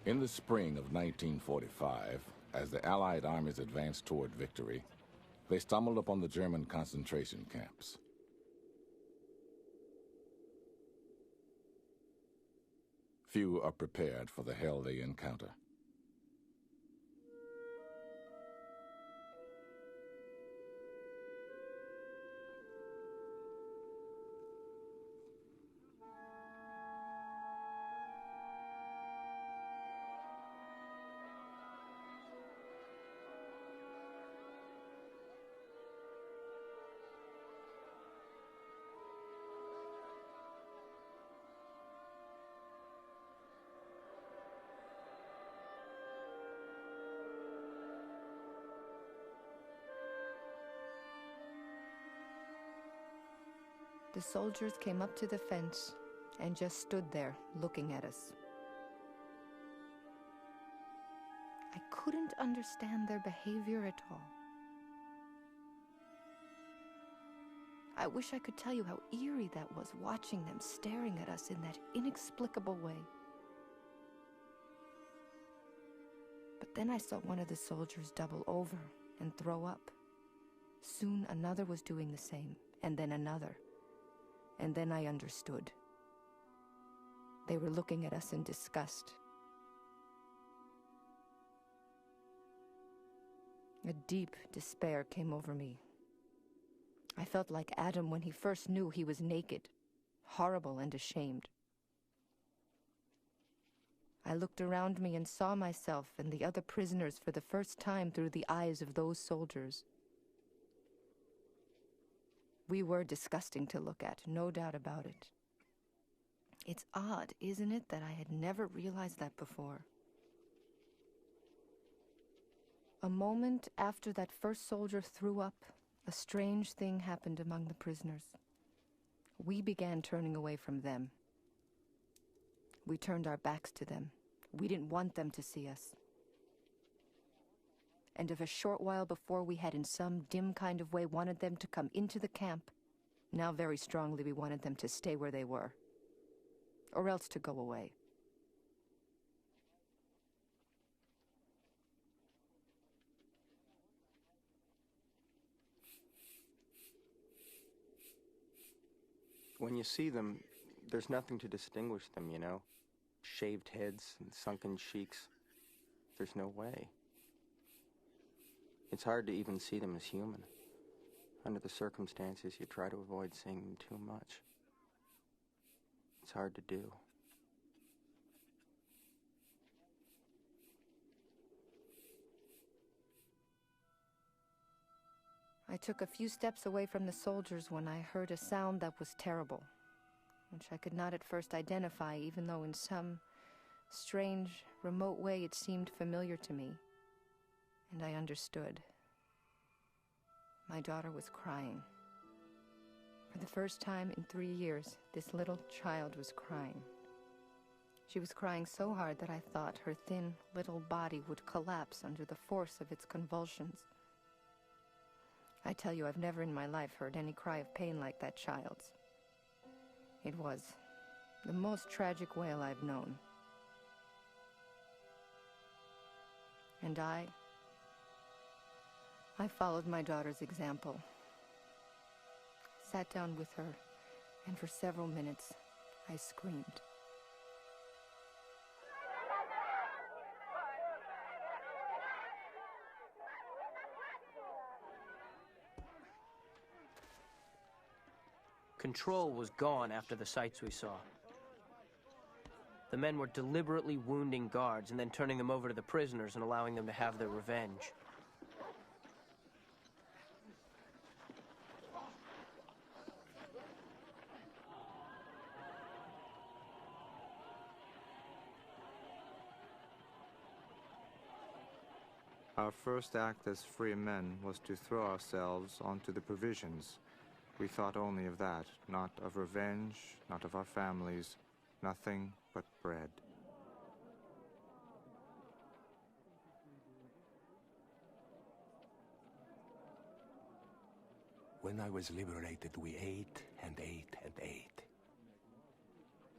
In the spring of 1945, as the Allied armies advanced toward victory, they stumbled upon the German concentration camps. Few are prepared for the hell they encounter. The soldiers came up to the fence and just stood there looking at us. I couldn't understand their behavior at all. I wish I could tell you how eerie that was, watching them staring at us in that inexplicable way. But then I saw one of the soldiers double over and throw up. Soon another was doing the same, and then another. And then I understood. They were looking at us in disgust. A deep despair came over me. I felt like Adam when he first knew he was naked, horrible and ashamed. I looked around me and saw myself and the other prisoners for the first time through the eyes of those soldiers. We were disgusting to look at, no doubt about it. It's odd, isn't it, that I had never realized that before. A moment after that first soldier threw up, a strange thing happened among the prisoners. We began turning away from them. We turned our backs to them. We didn't want them to see us. And if a short while before we had in some dim kind of way wanted them to come into the camp, now very strongly we wanted them to stay where they were, or else to go away. When you see them, there's nothing to distinguish them, you know? Shaved heads and sunken cheeks. There's no way. It's hard to even see them as human. Under the circumstances, you try to avoid seeing them too much. It's hard to do. I took a few steps away from the soldiers when I heard a sound that was terrible, which I could not at first identify, even though in some strange, remote way it seemed familiar to me. And I understood. My daughter was crying. For the first time in 3 years, this little child was crying. She was crying so hard that I thought her thin little body would collapse under the force of its convulsions. I tell you, I've never in my life heard any cry of pain like that child's. It was the most tragic wail I've known. And I followed my daughter's example. Sat down with her, and for several minutes, I screamed. Control was gone after the sights we saw. The men were deliberately wounding guards and then turning them over to the prisoners and allowing them to have their revenge. Our first act as free men was to throw ourselves onto the provisions. We thought only of that, not of revenge, not of our families, nothing but bread. When I was liberated, we ate and ate and ate.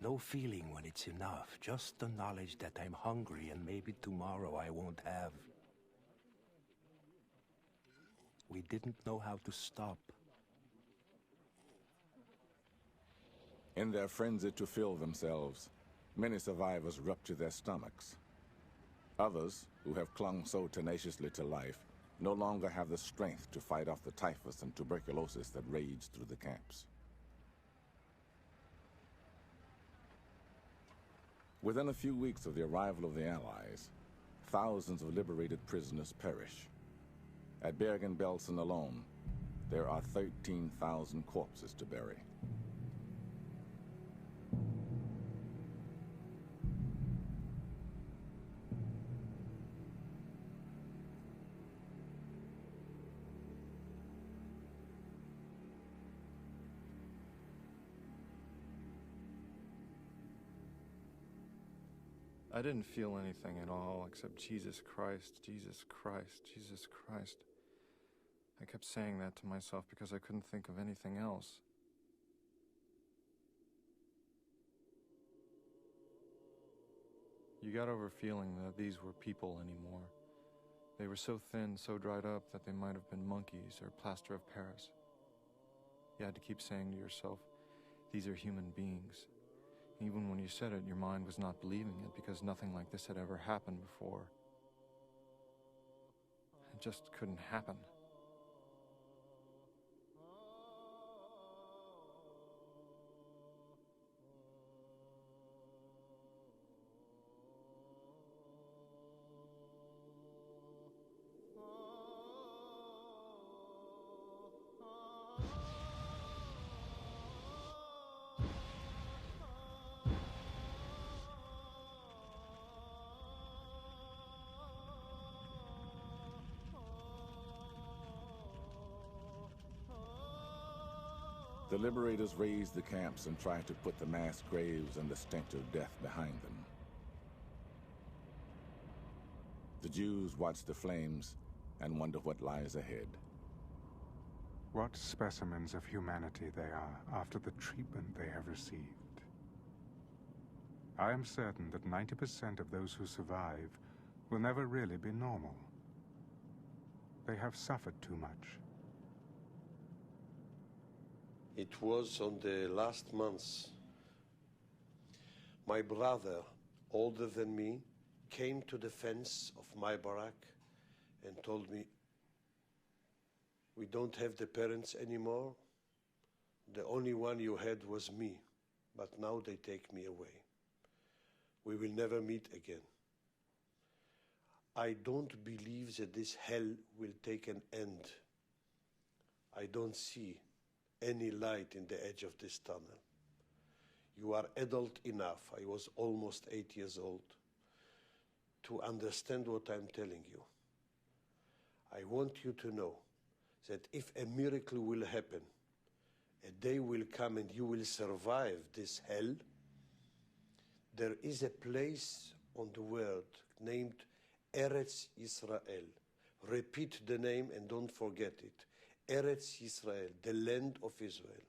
No feeling when it's enough, just the knowledge that I'm hungry and maybe tomorrow I won't have. We didn't know how to stop. In their frenzy to fill themselves, many survivors rupture their stomachs. Others, who have clung so tenaciously to life, no longer have the strength to fight off the typhus and tuberculosis that raged through the camps. Within a few weeks of the arrival of the Allies, thousands of liberated prisoners perish. At Bergen-Belsen alone, there are 13,000 corpses to bury. I didn't feel anything at all except Jesus Christ, Jesus Christ, Jesus Christ. I kept saying that to myself because I couldn't think of anything else. You got over feeling that these were people anymore. They were so thin, so dried up that they might have been monkeys or plaster of Paris. You had to keep saying to yourself, these are human beings. Even when you said it, your mind was not believing it because nothing like this had ever happened before. It just couldn't happen. The liberators razed the camps and tried to put the mass graves and the stench of death behind them. The Jews watch the flames and wonder what lies ahead. What specimens of humanity they are after the treatment they have received. I am certain that 90% of those who survive will never really be normal. They have suffered too much. It was on the last months. My brother, older than me, came to the fence of my barrack and told me, we don't have the parents anymore. The only one you had was me, but now they take me away. We will never meet again. I don't believe that this hell will take an end. I don't see any light in the edge of this tunnel. You are adult enough, I was almost 8 years old, to understand what I'm telling you. I want you to know that if a miracle will happen, a day will come and you will survive this hell, there is a place on the world named Eretz Yisrael. Repeat the name and don't forget it. Eretz Yisrael, the land of Israel.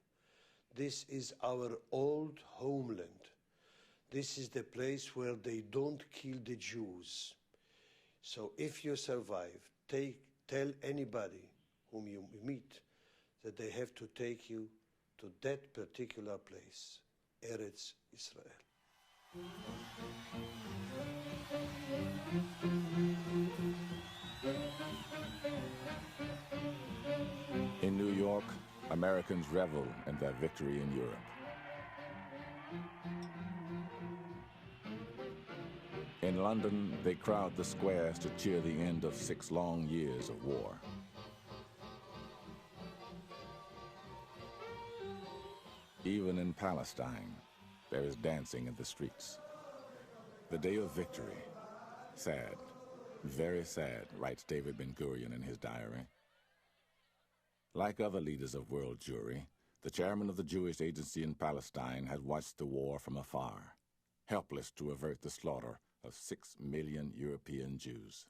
This is our old homeland. This is the place where they don't kill the Jews. So if you survive, tell anybody whom you meet that they have to take you to that particular place, Eretz Israel. In New York, Americans revel in their victory in Europe. In London, they crowd the squares to cheer the end of 6 long years of war. Even in Palestine, there is dancing in the streets. The day of victory. Sad, very sad, writes David Ben-Gurion in his diary. Like other leaders of world Jewry, the chairman of the Jewish agency in Palestine had watched the war from afar, helpless to avert the slaughter of 6 million European Jews.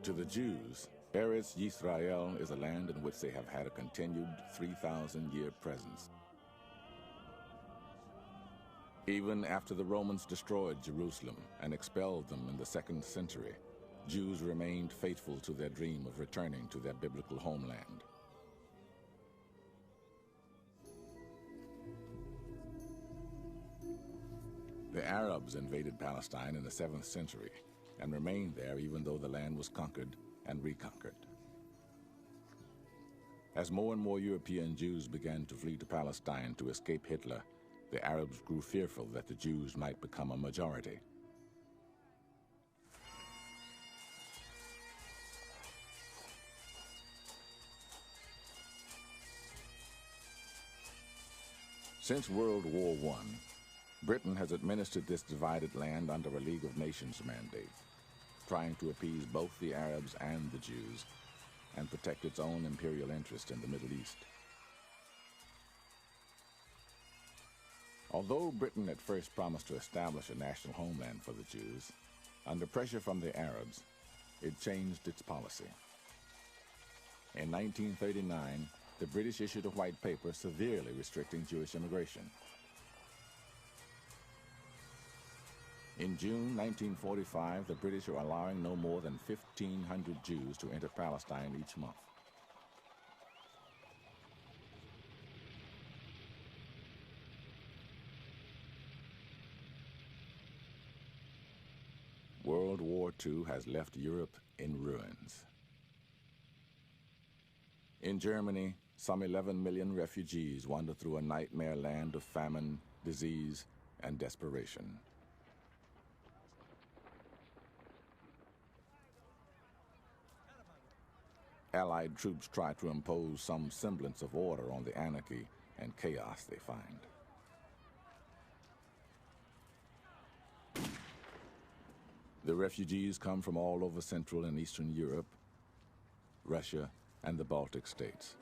To the Jews, Eretz Yisrael is a land in which they have had a continued 3,000-year presence. Even after the Romans destroyed Jerusalem and expelled them in the 2nd century, Jews remained faithful to their dream of returning to their biblical homeland. The Arabs invaded Palestine in the 7th century and remained there even though the land was conquered and reconquered. As more and more European Jews began to flee to Palestine to escape Hitler, the Arabs grew fearful that the Jews might become a majority. Since World War I, Britain has administered this divided land under a League of Nations mandate, trying to appease both the Arabs and the Jews and protect its own imperial interest in the Middle East. Although Britain at first promised to establish a national homeland for the Jews, under pressure from the Arabs, it changed its policy. In 1939, the British issued a white paper severely restricting Jewish immigration. In June 1945, the British are allowing no more than 1,500 Jews to enter Palestine each month. World War II has left Europe in ruins. In Germany, some 11 million refugees wander through a nightmare land of famine, disease, and desperation. Allied troops try to impose some semblance of order on the anarchy and chaos they find. The refugees come from all over Central and Eastern Europe, Russia, and the Baltic states.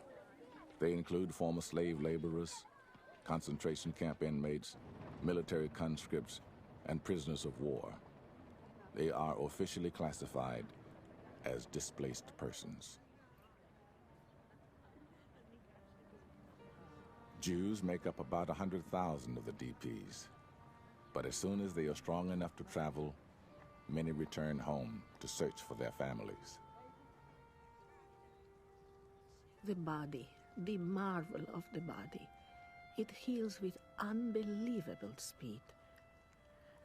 They include former slave laborers, concentration camp inmates, military conscripts, and prisoners of war. They are officially classified as displaced persons. Jews make up about 100,000 of the DPs, but as soon as they are strong enough to travel, many return home to search for their families. The body, the marvel of the body, it heals with unbelievable speed.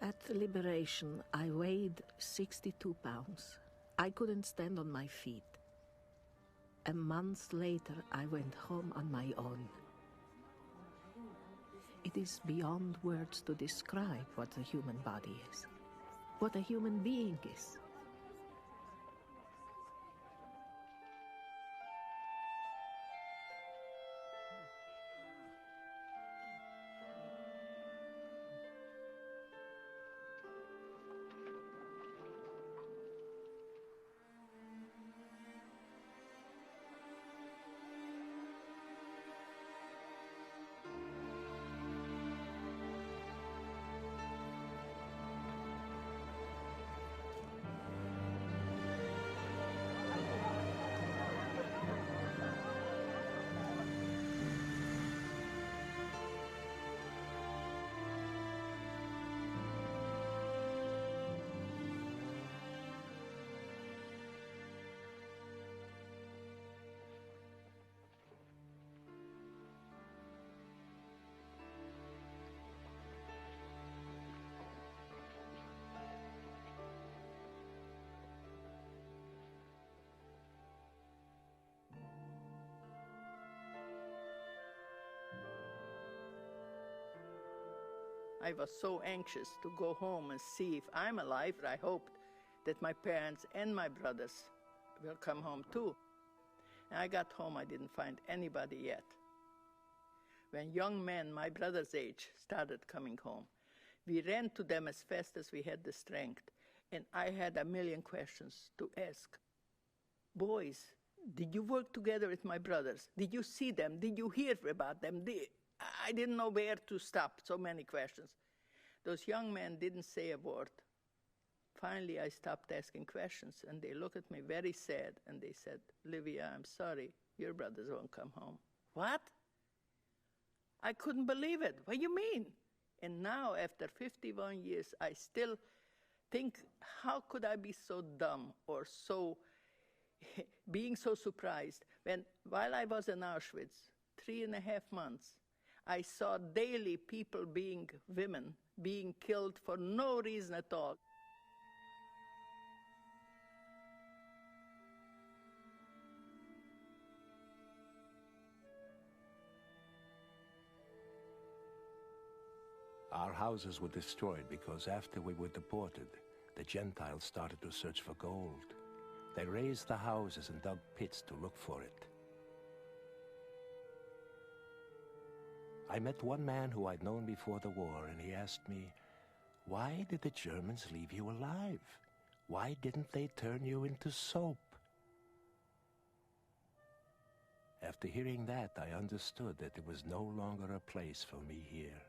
At liberation, I weighed 62 pounds. I couldn't stand on my feet. A month later, I went home on my own. It is beyond words to describe what the human body is, what a human being is. I was so anxious to go home and see if I'm alive. I hoped that my parents and my brothers will come home too. And I got home, I didn't find anybody yet. When young men my brother's age started coming home, we ran to them as fast as we had the strength, and I had a million questions to ask. Boys, did you work together with my brothers? Did you see them? Did you hear about them? I didn't know where to stop, so many questions. Those young men didn't say a word. finally I stopped asking questions, and they looked at me very sad, and they said, "Livia, I'm sorry, your brothers won't come home." What? I couldn't believe it. What do you mean? And now, after 51 years, I still think, how could I be so dumb or so being so surprised when, while I was in Auschwitz, 3.5 months, I saw daily people women being killed for no reason at all. Our houses were destroyed because after we were deported, the Gentiles started to search for gold. They razed the houses and dug pits to look for it. I met one man who I'd known before the war, and he asked me, "Why did the Germans leave you alive? Why didn't they turn you into soap?" After hearing that, I understood that there was no longer a place for me here.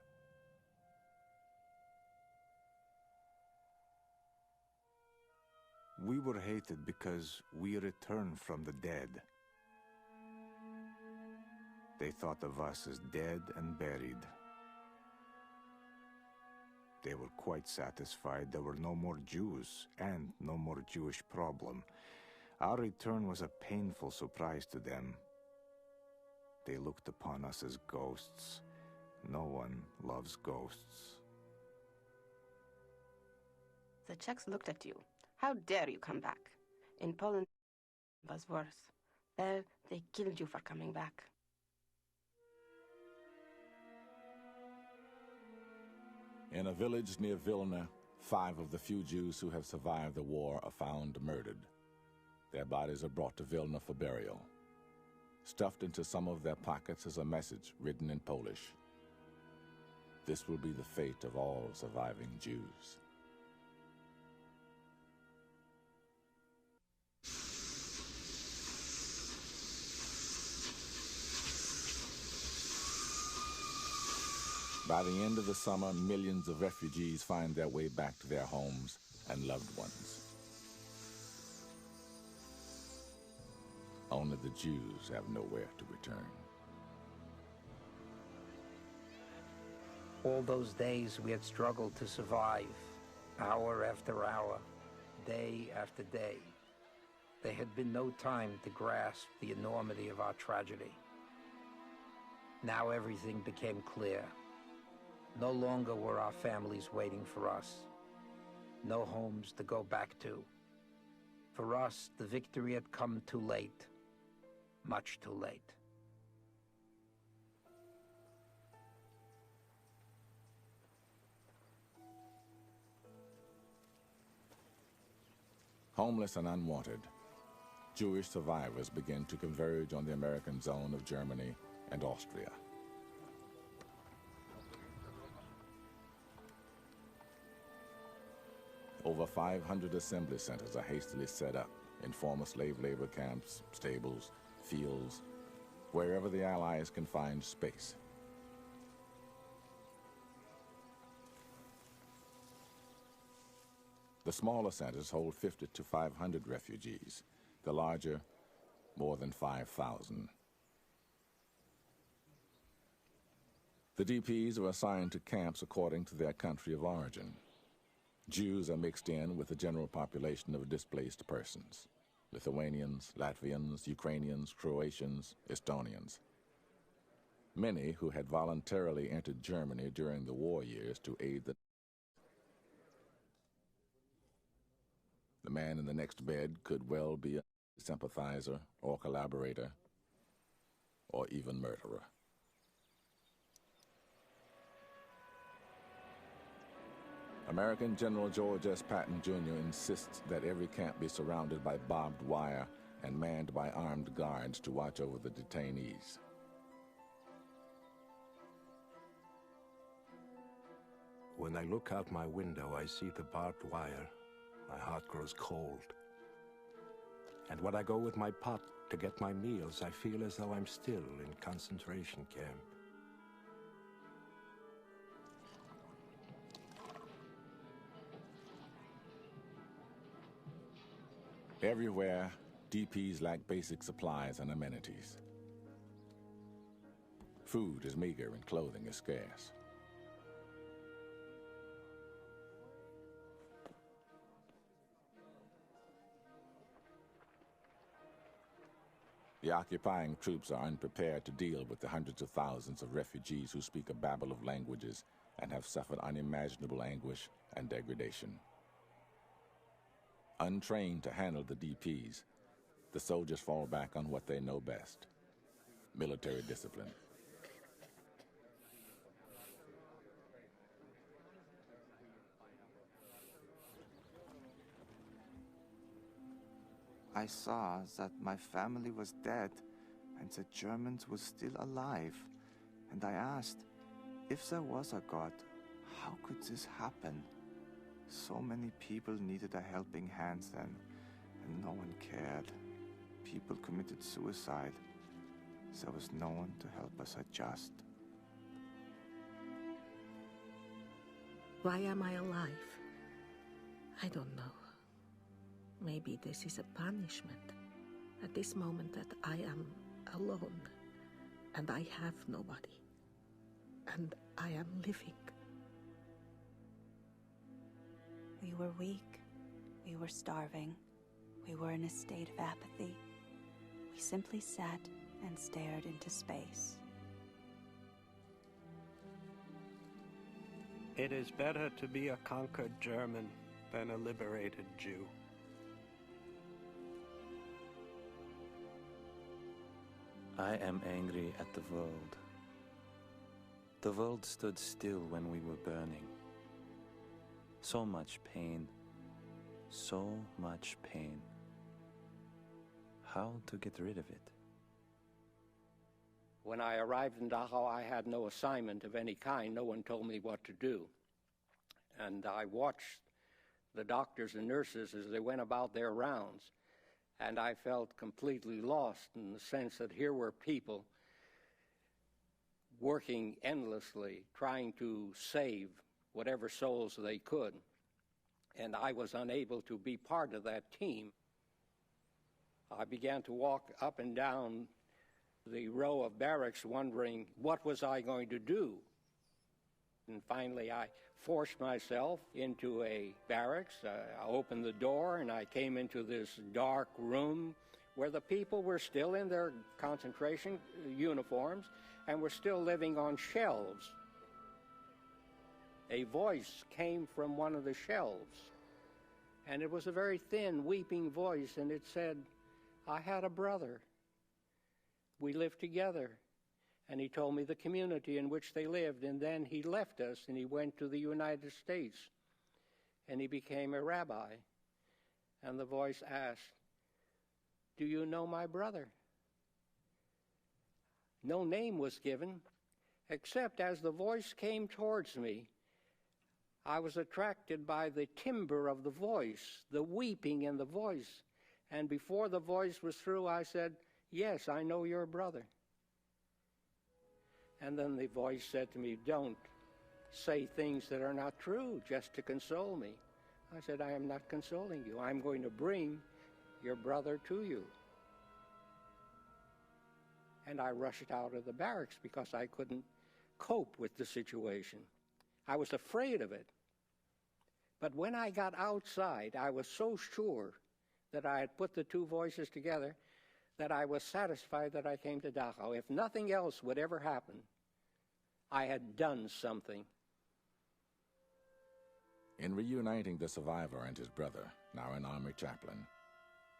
We were hated because we returned from the dead. They thought of us as dead and buried. They were quite satisfied there were no more Jews and no more Jewish problem. Our return was a painful surprise to them. They looked upon us as ghosts. No one loves ghosts. The Czechs looked at you. How dare you come back? In Poland, it was worse. There, they killed you for coming back. In a village near Vilna, 5 of the few Jews who have survived the war are found murdered. Their bodies are brought to Vilna for burial. Stuffed into some of their pockets is a message written in Polish. This will be the fate of all surviving Jews. By the end of the summer, millions of refugees find their way back to their homes and loved ones. Only the Jews have nowhere to return. All those days we had struggled to survive, hour after hour, day after day. There had been no time to grasp the enormity of our tragedy. Now everything became clear. No longer were our families waiting for us. No homes to go back to. For us, the victory had come too late. Much too late. Homeless and unwanted, Jewish survivors begin to converge on the American zone of Germany and Austria. Over 500 assembly centers are hastily set up in former slave labor camps, stables, fields, wherever the Allies can find space. The smaller centers hold 50 to 500 refugees, the larger, more than 5,000. The DPs are assigned to camps according to their country of origin. Jews are mixed in with the general population of displaced persons: Lithuanians, Latvians, Ukrainians, Croatians, Estonians. Many who had voluntarily entered Germany during the war years to aid the man in the next bed could well be a sympathizer or collaborator or even murderer. American General George S. Patton, Jr. insists that every camp be surrounded by barbed wire and manned by armed guards to watch over the detainees. When I look out my window, I see the barbed wire. My heart grows cold. And when I go with my pot to get my meals, I feel as though I'm still in concentration camp. Everywhere, DPs lack basic supplies and amenities. Food is meager and clothing is scarce. The occupying troops are unprepared to deal with the hundreds of thousands of refugees who speak a babel of languages and have suffered unimaginable anguish and degradation. Untrained to handle the DPs, the soldiers fall back on what they know best: military discipline. I saw that my family was dead and the Germans were still alive. And I asked, if there was a God, how could this happen? So many people needed a helping hand then, and no one cared. People committed suicide. There was no one to help us adjust. Why am I alive? I don't know. Maybe this is a punishment. At this moment that I am alone, and I have nobody, and I am living. We were weak, we were starving, we were in a state of apathy. We simply sat and stared into space. It is better to be a conquered German than a liberated Jew. I am angry at the world. The world stood still when we were burning. So much pain, so much pain. How to get rid of it? When I arrived in Dachau, I had no assignment of any kind. No one told me what to do. And I watched the doctors and nurses as they went about their rounds. And I felt completely lost in the sense that here were people working endlessly, trying to save whatever souls they could. And I was unable to be part of that team. I began to walk up and down the row of barracks wondering what was I going to do. And finally I forced myself into a barracks. I opened the door and I came into this dark room where the people were still in their concentration uniforms and were still living on shelves. A voice came from one of the shelves, and it was a very thin, weeping voice, and it said, "I had a brother. We lived together." And he told me the community in which they lived, and then he left us and he went to the United States and he became a rabbi. And the voice asked, "Do you know my brother?" No name was given, except as the voice came towards me, I was attracted by the timbre of the voice, the weeping in the voice. And before the voice was through, I said, "Yes, I know your brother." And then the voice said to me, "Don't say things that are not true just to console me." I said, "I am not consoling you. I'm going to bring your brother to you." And I rushed out of the barracks because I couldn't cope with the situation. I was afraid of it. But when I got outside, I was so sure that I had put the two voices together that I was satisfied that I came to Dachau. If nothing else would ever happen, I had done something. In reuniting the survivor and his brother, now an army chaplain,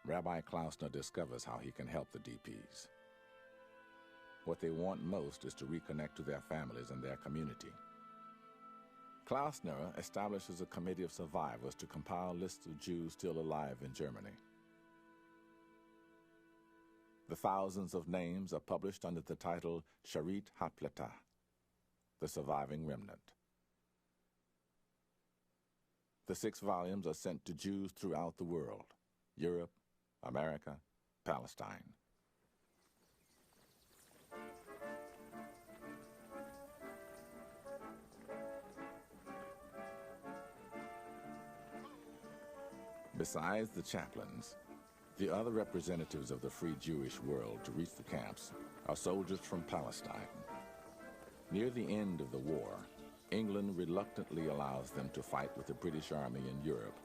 Rabbi Klausner discovers how he can help the DPs. What they want most is to reconnect to their families and their community. Klausner establishes a committee of survivors to compile lists of Jews still alive in Germany. The thousands of names are published under the title Sharit HaPlata, the surviving remnant. The 6 volumes are sent to Jews throughout the world: Europe, America, Palestine. Besides the chaplains, The other representatives of the free Jewish world to reach the camps are soldiers from Palestine. Near the end of the war, England reluctantly allows them to fight with the British Army in Europe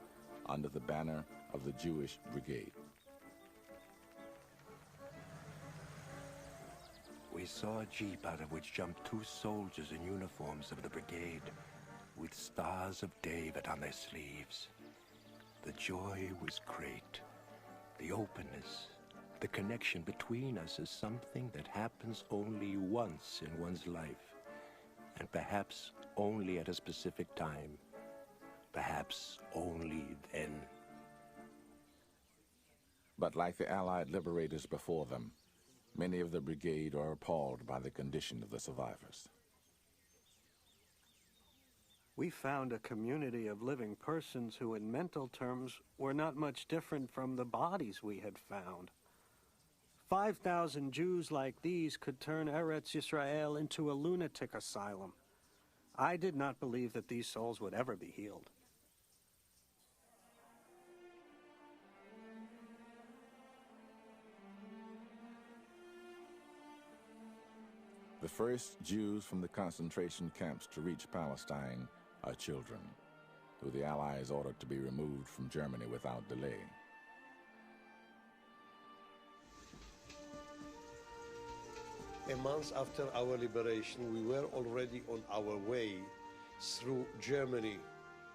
under the banner of the Jewish Brigade. We saw a jeep out of which jumped 2 soldiers in uniforms of the brigade, with stars of David on their sleeves. The joy was great. The openness, the connection between us is something that happens only once in one's life, and perhaps only at a specific time, perhaps only then. But like the Allied liberators before them, many of the brigade are appalled by the condition of the survivors. We found a community of living persons who in mental terms were not much different from the bodies we had found. 5,000 Jews like these could turn Eretz Yisrael into a lunatic asylum. I did not believe that these souls would ever be healed. The first Jews from the concentration camps to reach Palestine are children, who the Allies ordered to be removed from Germany without delay. A month after our liberation, we were already on our way through Germany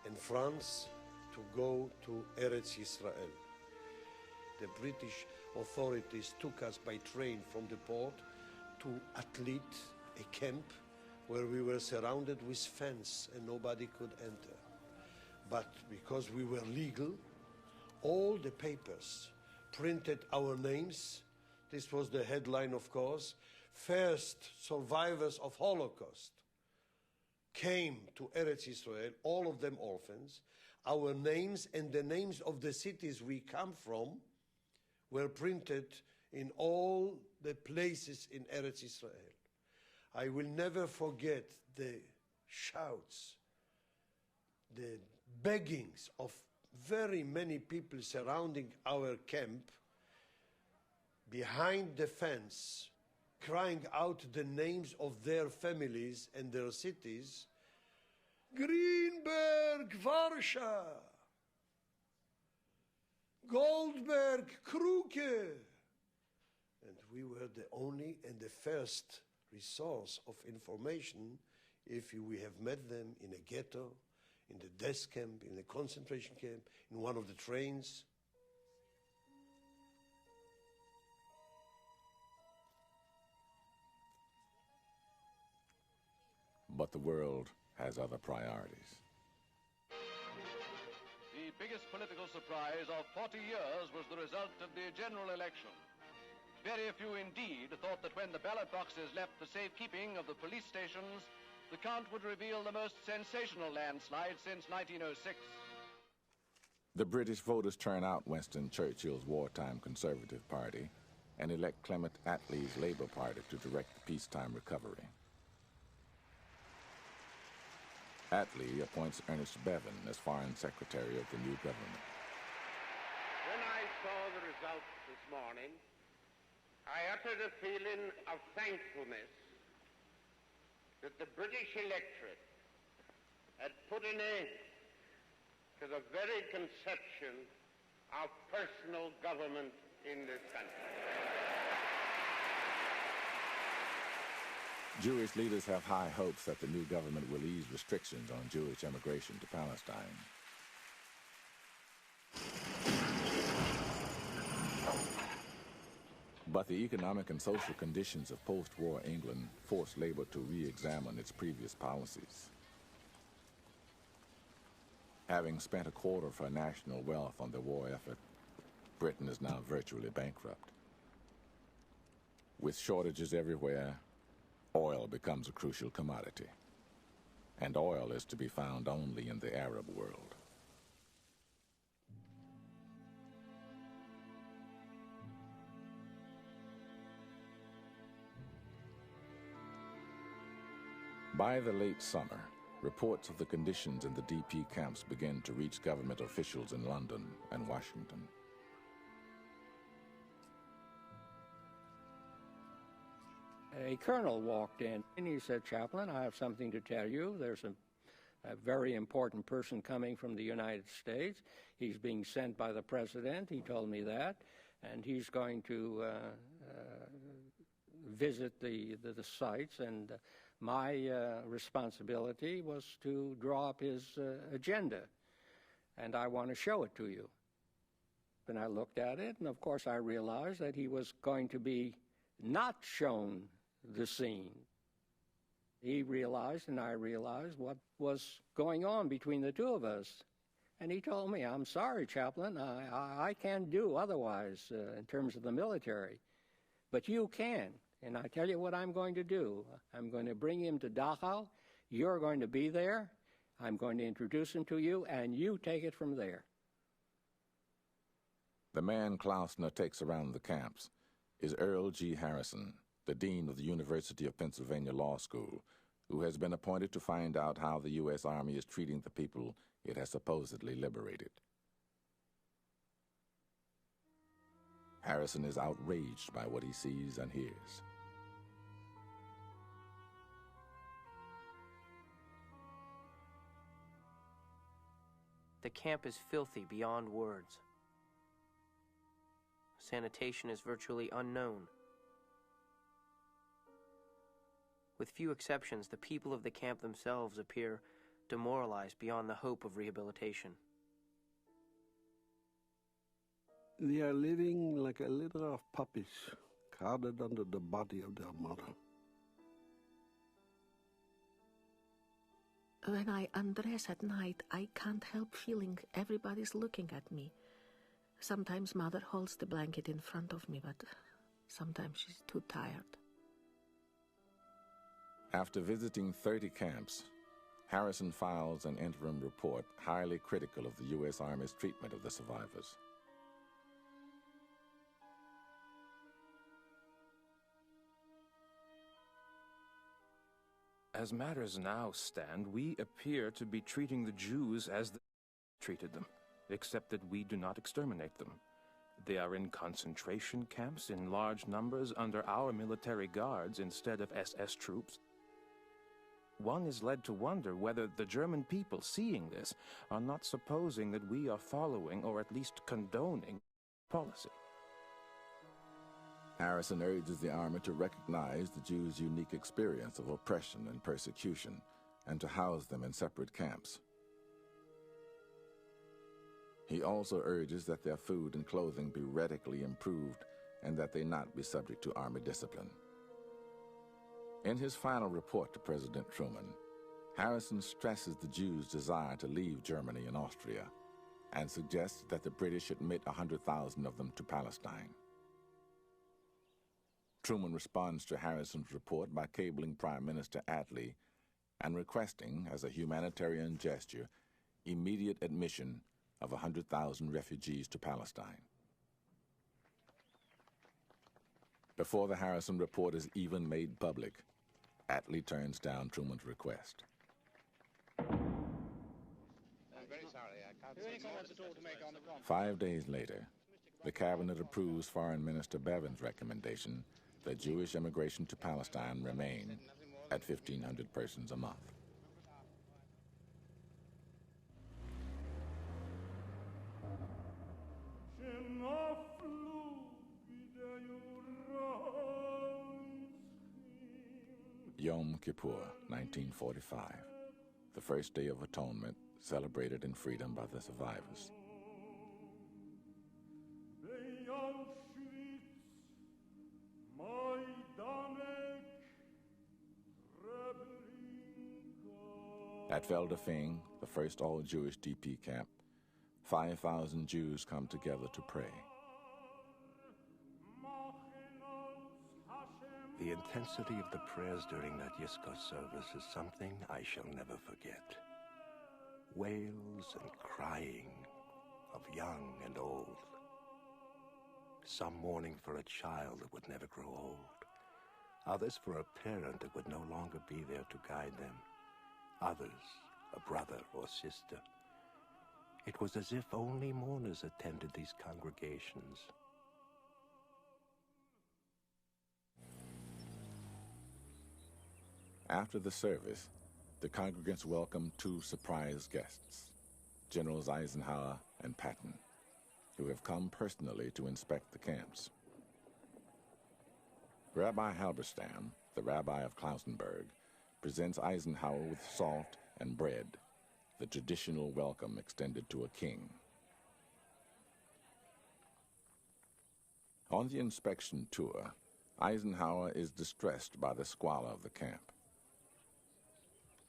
and France to go to Eretz Yisrael. The British authorities took us by train from the port to Atlit, a camp where we were surrounded with fence and nobody could enter. But because we were legal, all the papers printed our names. This was the headline, of course. First survivors of Holocaust came to Eretz Yisrael, all of them orphans. Our names and the names of the cities we come from were printed in all the places in Eretz Yisrael. I will never forget the shouts, the beggings of very many people surrounding our camp behind the fence, crying out the names of their families and their cities. Greenberg, Warsaw, Goldberg, Kruke. And we were the only and the first resource of information if we have met them in a ghetto, in the death camp, in a concentration camp, in one of the trains. But the world has other priorities. The biggest political surprise of 40 years was the result of the general election. Very few indeed thought that when the ballot boxes left the safekeeping of the police stations, the count would reveal the most sensational landslide since 1906. The British voters turn out Winston Churchill's wartime Conservative Party and elect Clement Attlee's Labour Party to direct the peacetime recovery. Attlee appoints Ernest Bevin as Foreign Secretary of the new government. When I saw the results this morning, I uttered a feeling of thankfulness that the British electorate had put an end to the very conception of personal government in this country. Jewish leaders have high hopes that the new government will ease restrictions on Jewish immigration to Palestine. But the economic and social conditions of post-war England forced Labour to re-examine its previous policies. Having spent a quarter of her national wealth on the war effort, Britain is now virtually bankrupt. With shortages everywhere, oil becomes a crucial commodity. And oil is to be found only in the Arab world. By the late summer, reports of the conditions in the DP camps begin to reach government officials in London and Washington. A colonel walked in, and he said, "Chaplain, I have something to tell you. There's a very important person coming from the United States. He's being sent by the president. He told me that, and he's going to visit the sites, and my responsibility was to draw up his agenda, and I want to show it to you." And I looked at it, and of course I realized that he was going to be not shown the scene. He realized, and I realized, what was going on between the two of us. And he told me, "I'm sorry, Chaplain, I can't do otherwise in terms of the military, but you can. And I tell you what I'm going to do. I'm going to bring him to Dachau. You're going to be there. I'm going to introduce him to you, and you take it from there." The man Klausner takes around the camps is Earl G. Harrison, the dean of the University of Pennsylvania Law School, who has been appointed to find out how the U.S. Army is treating the people it has supposedly liberated. Harrison is outraged by what he sees and hears. The camp is filthy beyond words. Sanitation is virtually unknown. With few exceptions, the people of the camp themselves appear demoralized beyond the hope of rehabilitation. They are living like a litter of puppies, crowded under the body of their mother. When I undress at night, I can't help feeling everybody's looking at me. Sometimes Mother holds the blanket in front of me, but sometimes she's too tired. After visiting 30 camps, Harrison files an interim report highly critical of the U.S. Army's treatment of the survivors. As matters now stand, we appear to be treating the Jews as they treated them, except that we do not exterminate them. They are in concentration camps in large numbers under our military guards instead of SS troops. One is led to wonder whether the German people, seeing this, are not supposing that we are following, or at least condoning, policy. Harrison urges the Army to recognize the Jews' unique experience of oppression and persecution, and to house them in separate camps. He also urges that their food and clothing be radically improved, and that they not be subject to Army discipline. In his final report to President Truman, Harrison stresses the Jews' desire to leave Germany and Austria, and suggests that the British admit 100,000 of them to Palestine. Truman responds to Harrison's report by cabling Prime Minister Attlee and requesting, as a humanitarian gesture, immediate admission of 100,000 refugees to Palestine. Before the Harrison report is even made public, Attlee turns down Truman's request. I'm very sorry, I can't see any comments at all to make on the conference. 5 days later, the cabinet approves Foreign Minister Bevin's recommendation that Jewish immigration to Palestine remain at 1,500 persons a month. Yom Kippur, 1945, the first day of atonement celebrated in freedom by the survivors. At Feldafing, the first all-Jewish DP camp, 5,000 Jews come together to pray. The intensity of the prayers during that Yizkor service is something I shall never forget. Wails and crying of young and old. Some mourning for a child that would never grow old. Others for a parent that would no longer be there to guide them. Others, a brother or sister. It was as if only mourners attended these congregations. After the service, the congregants welcomed two surprise guests, Generals Eisenhower and Patton, who have come personally to inspect the camps. Rabbi Halberstam, the rabbi of Klausenberg, presents Eisenhower with salt and bread, the traditional welcome extended to a king. On the inspection tour, Eisenhower is distressed by the squalor of the camp.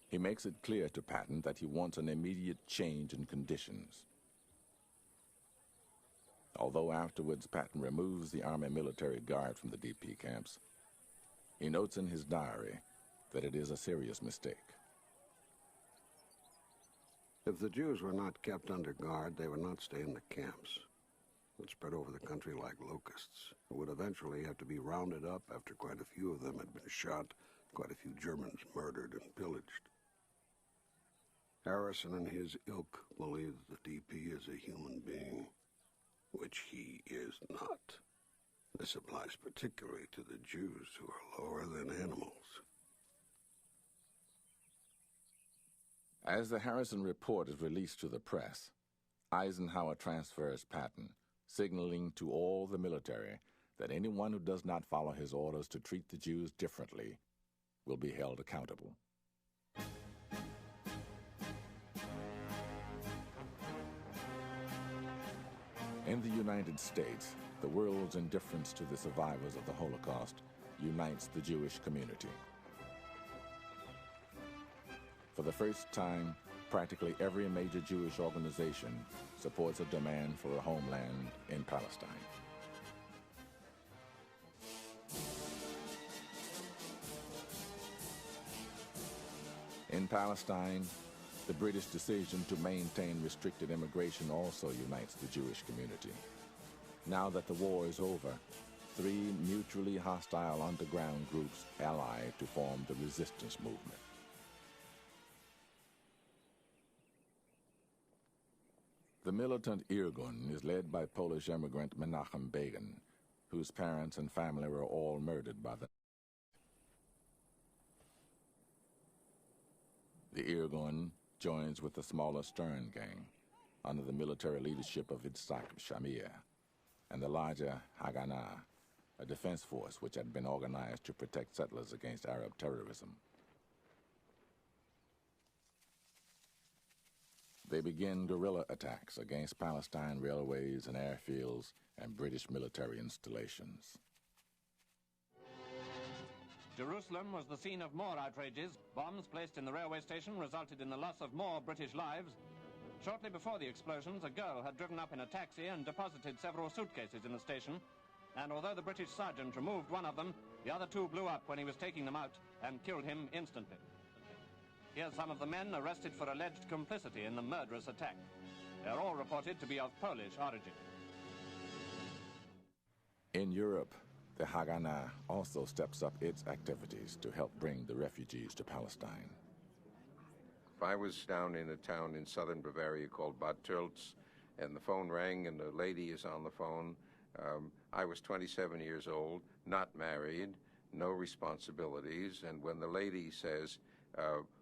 He makes it clear to Patton that he wants an immediate change in conditions. Although afterwards Patton removes the Army military guard from the DP camps, he notes in his diary that it is a serious mistake. If the Jews were not kept under guard, they would not stay in the camps. Would spread over the country like locusts. It would eventually have to be rounded up after quite a few of them had been shot, quite a few Germans murdered and pillaged. Harrison and his ilk believe the DP is a human being, which he is not. This applies particularly to the Jews, who are lower than animals. As the Harrison report is released to the press, Eisenhower transfers Patton, signaling to all the military that anyone who does not follow his orders to treat the Jews differently will be held accountable. In the United States, the world's indifference to the survivors of the Holocaust unites the Jewish community. For the first time, practically every major Jewish organization supports a demand for a homeland in Palestine. In Palestine, the British decision to maintain restricted immigration also unites the Jewish community. Now that the war is over, 3 mutually hostile underground groups ally to form the resistance movement. The militant Irgun is led by Polish immigrant Menachem Begin, whose parents and family were all murdered by the Irgun joins with the smaller Stern gang under the military leadership of Itzhak Shamir and the larger Haganah, a defense force which had been organized to protect settlers against Arab terrorism. They begin guerrilla attacks against Palestine railways and airfields and British military installations. Jerusalem was the scene of more outrages. Bombs placed in the railway station resulted in the loss of more British lives. Shortly before the explosions, a girl had driven up in a taxi and deposited several suitcases in the station. And although the British sergeant removed one of them, the other 2 blew up when he was taking them out and killed him instantly. Here's some of the men arrested for alleged complicity in the murderous attack. They're all reported to be of Polish origin. In Europe, the Haganah also steps up its activities to help bring the refugees to Palestine. If I was down in a town in southern Bavaria called Bad Tölz, and the phone rang and the lady is on the phone, I was 27 years old, not married, no responsibilities, and when the lady says,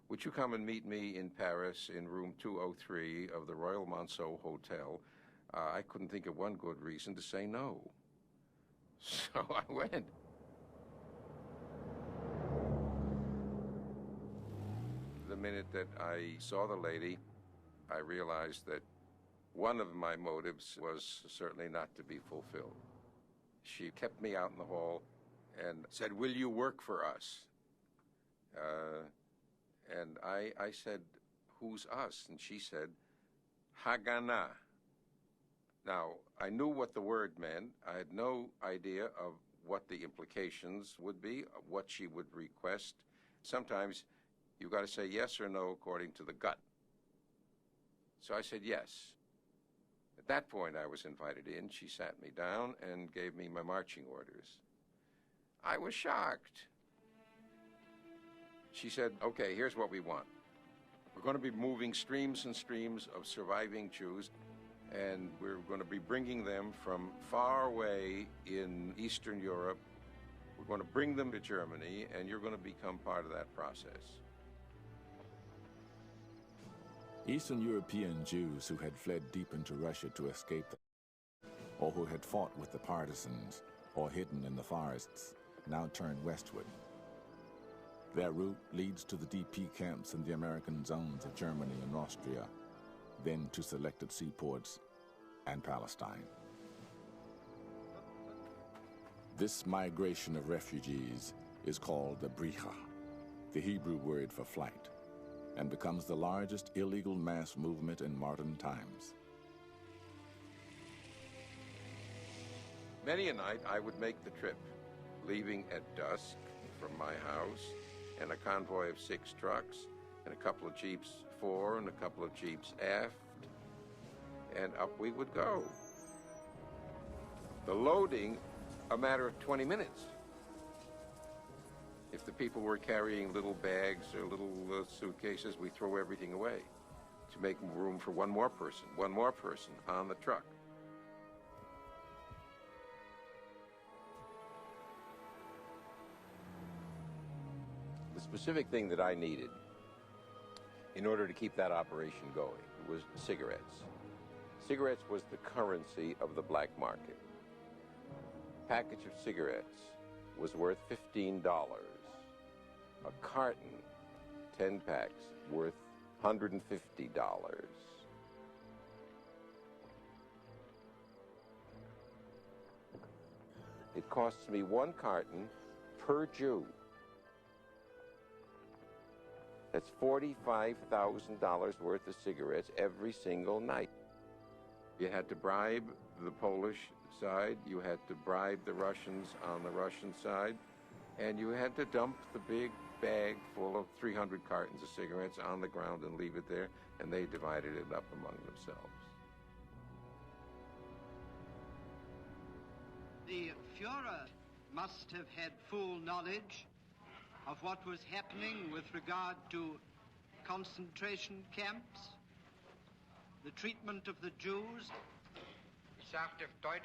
would you come and meet me in Paris in room 203 of the Royal Monceau Hotel, I couldn't think of one good reason to say no. So I went. The minute that I saw the lady, I realized that one of my motives was certainly not to be fulfilled. She kept me out in the hall and said, will you work for us? And I said, who's us? And she said, Haganah. Now, I knew what the word meant. I had no idea of what the implications would be, what she would request. Sometimes you've got to say yes or no according to the gut. So I said yes. At that point, I was invited in. She sat me down and gave me my marching orders. I was shocked. She said, okay, here's what we want. We're going to be moving streams and streams of surviving Jews, and we're going to be bringing them from far away in Eastern Europe We're going to bring them to Germany, and you're going to become part of that process. Eastern European Jews who had fled deep into Russia to escape, or who had fought with the partisans or hidden in the forests, now turned westward. Their route leads to the DP camps in the American zones of Germany and Austria, then to selected seaports and Palestine. This migration of refugees is called the bricha, the Hebrew word for flight, and becomes the largest illegal mass movement in modern times. Many a night I would make the trip, leaving at dusk from my house, and a convoy of 6 trucks, and a couple of jeeps fore and a couple of jeeps aft, and up we would go. The loading, a matter of 20 minutes. If the people were carrying little bags or little suitcases, we throw everything away to make room for one more person on the truck. The specific thing that I needed in order to keep that operation going was cigarettes. Cigarettes was the currency of the black market. A package of cigarettes was worth $15. A carton, 10 packs, worth $150. It costs me 1 carton per Jew. That's $45,000 worth of cigarettes every single night. You had to bribe the Polish side, you had to bribe the Russians on the Russian side, and you had to dump the big bag full of 300 cartons of cigarettes on the ground and leave it there, and they divided it up among themselves. The Führer must have had full knowledge of what was happening with regard to concentration camps, the treatment of the Jews.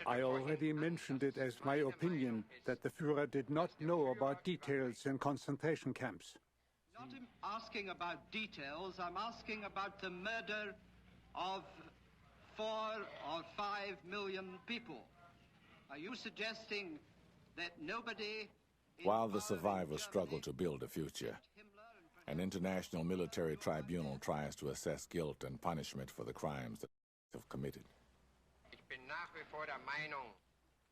I already mentioned it as my opinion that the Führer did not know about details in concentration camps. Not asking about details, I'm asking about the murder of 4 or 5 million people. Are you suggesting that nobody... While the survivors struggle to build a future, an international military tribunal tries to assess guilt and punishment for the crimes that they have committed.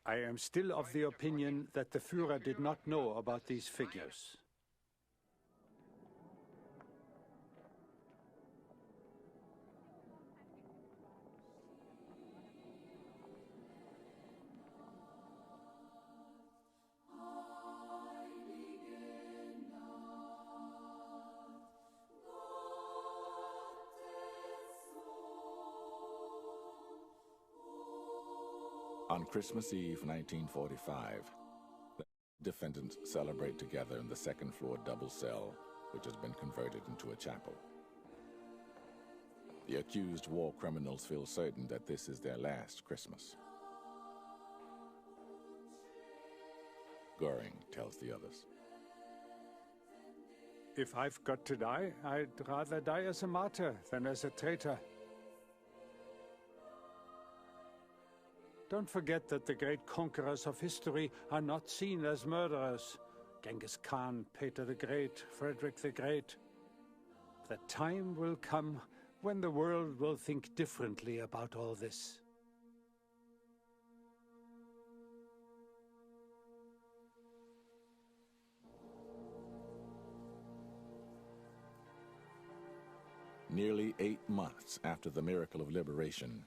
I am still of the opinion that the Führer did not know about these figures. On Christmas Eve, 1945, the defendants celebrate together in the second-floor double cell, which has been converted into a chapel. The accused war criminals feel certain that this is their last Christmas. Goring tells the others, If I've got to die, I'd rather die as a martyr than as a traitor. Don't forget that the great conquerors of history are not seen as murderers. Genghis Khan, Peter the Great, Frederick the Great. The time will come when the world will think differently about all this. Nearly 8 months after the miracle of liberation,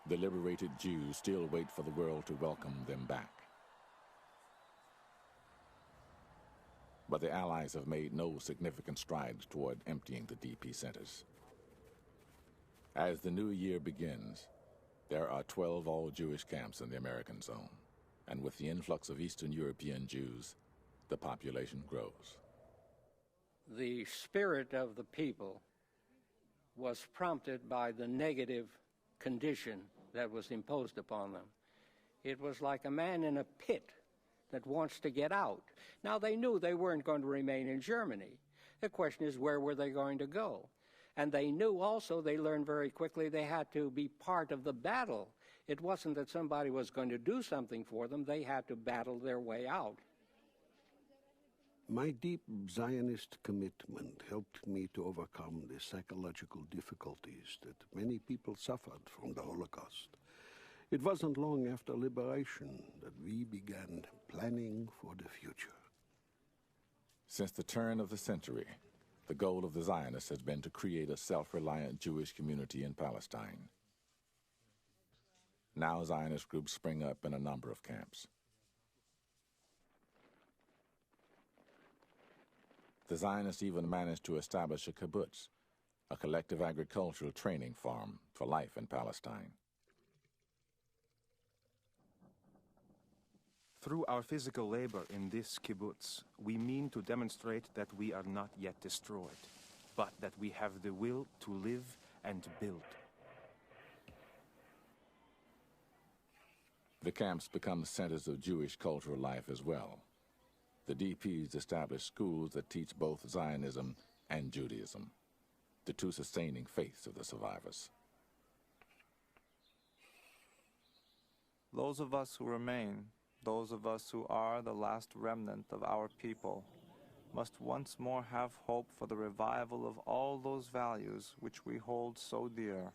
the liberated Jews still wait for the world to welcome them back. But the Allies have made no significant strides toward emptying the DP centers. As the new year begins, there are 12 all-Jewish camps in the American zone, and with the influx of Eastern European Jews, the population grows. The spirit of the people was prompted by the negative condition that was imposed upon them. It was like a man in a pit that wants to get out. Now, they knew they weren't going to remain in Germany. The question is, where were they going to go? And they knew also, they learned very quickly, they had to be part of the battle. It wasn't that somebody was going to do something for them. They had to battle their way out. My deep Zionist commitment helped me to overcome the psychological difficulties that many people suffered from the Holocaust. It wasn't long after liberation that we began planning for the future. Since the turn of the century, the goal of the Zionists has been to create a self-reliant Jewish community in Palestine. Now Zionist groups spring up in a number of camps. The Zionists even managed to establish a kibbutz, a collective agricultural training farm for life in Palestine. Through our physical labor in this kibbutz, we mean to demonstrate that we are not yet destroyed, but that we have the will to live and build. The camps become centers of Jewish cultural life as well. The DPs establish schools that teach both Zionism and Judaism, the two sustaining faiths of the survivors. Those of us who remain, those of us who are the last remnant of our people, must once more have hope for the revival of all those values which we hold so dear.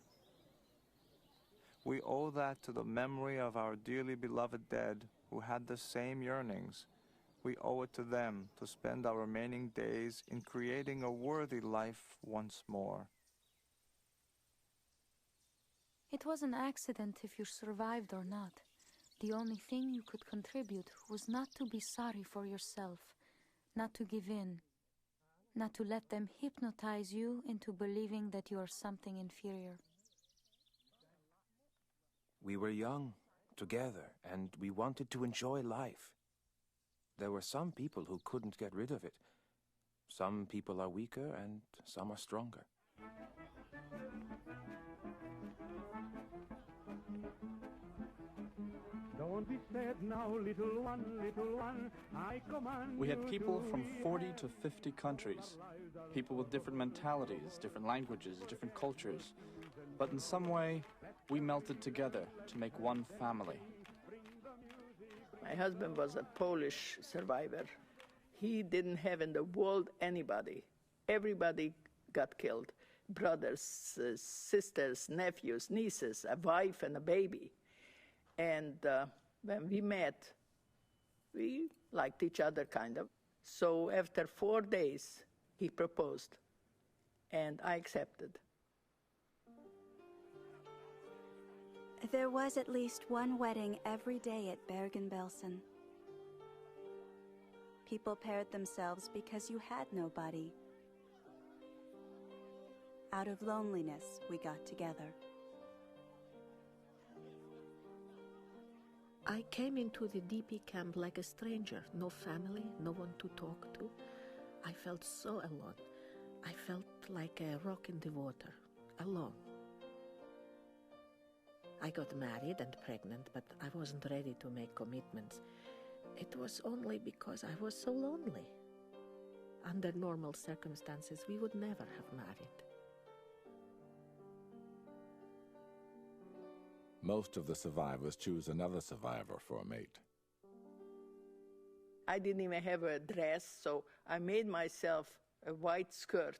We owe that to the memory of our dearly beloved dead who had the same yearnings. We owe it to them to spend our remaining days in creating a worthy life once more. It was an accident if you survived or not. The only thing you could contribute was not to be sorry for yourself, not to give in, not to let them hypnotize you into believing that you are something inferior. We were young, together, and we wanted to enjoy life. There were some people who couldn't get rid of it. Some people are weaker and some are stronger. Don't be sad now, little one, I command. We had people from 40 to 50 countries, people with different mentalities, different languages, different cultures. But in some way, we melted together to make one family. My husband was a Polish survivor. He didn't have in the world anybody. Everybody got killed. Brothers, sisters, nephews, nieces, a wife and a baby. And when we met, we liked each other, kind of. So after 4 days, he proposed, and I accepted. There was at least one wedding every day at Bergen-Belsen. People paired themselves because you had nobody. Out of loneliness, we got together. I came into the DP camp like a stranger, no family, no one to talk to. I felt so alone. I felt like a rock in the water, alone. I got married and pregnant, but I wasn't ready to make commitments. It was only because I was so lonely. Under normal circumstances, we would never have married. Most of the survivors choose another survivor for a mate. I didn't even have a dress, so I made myself a white skirt,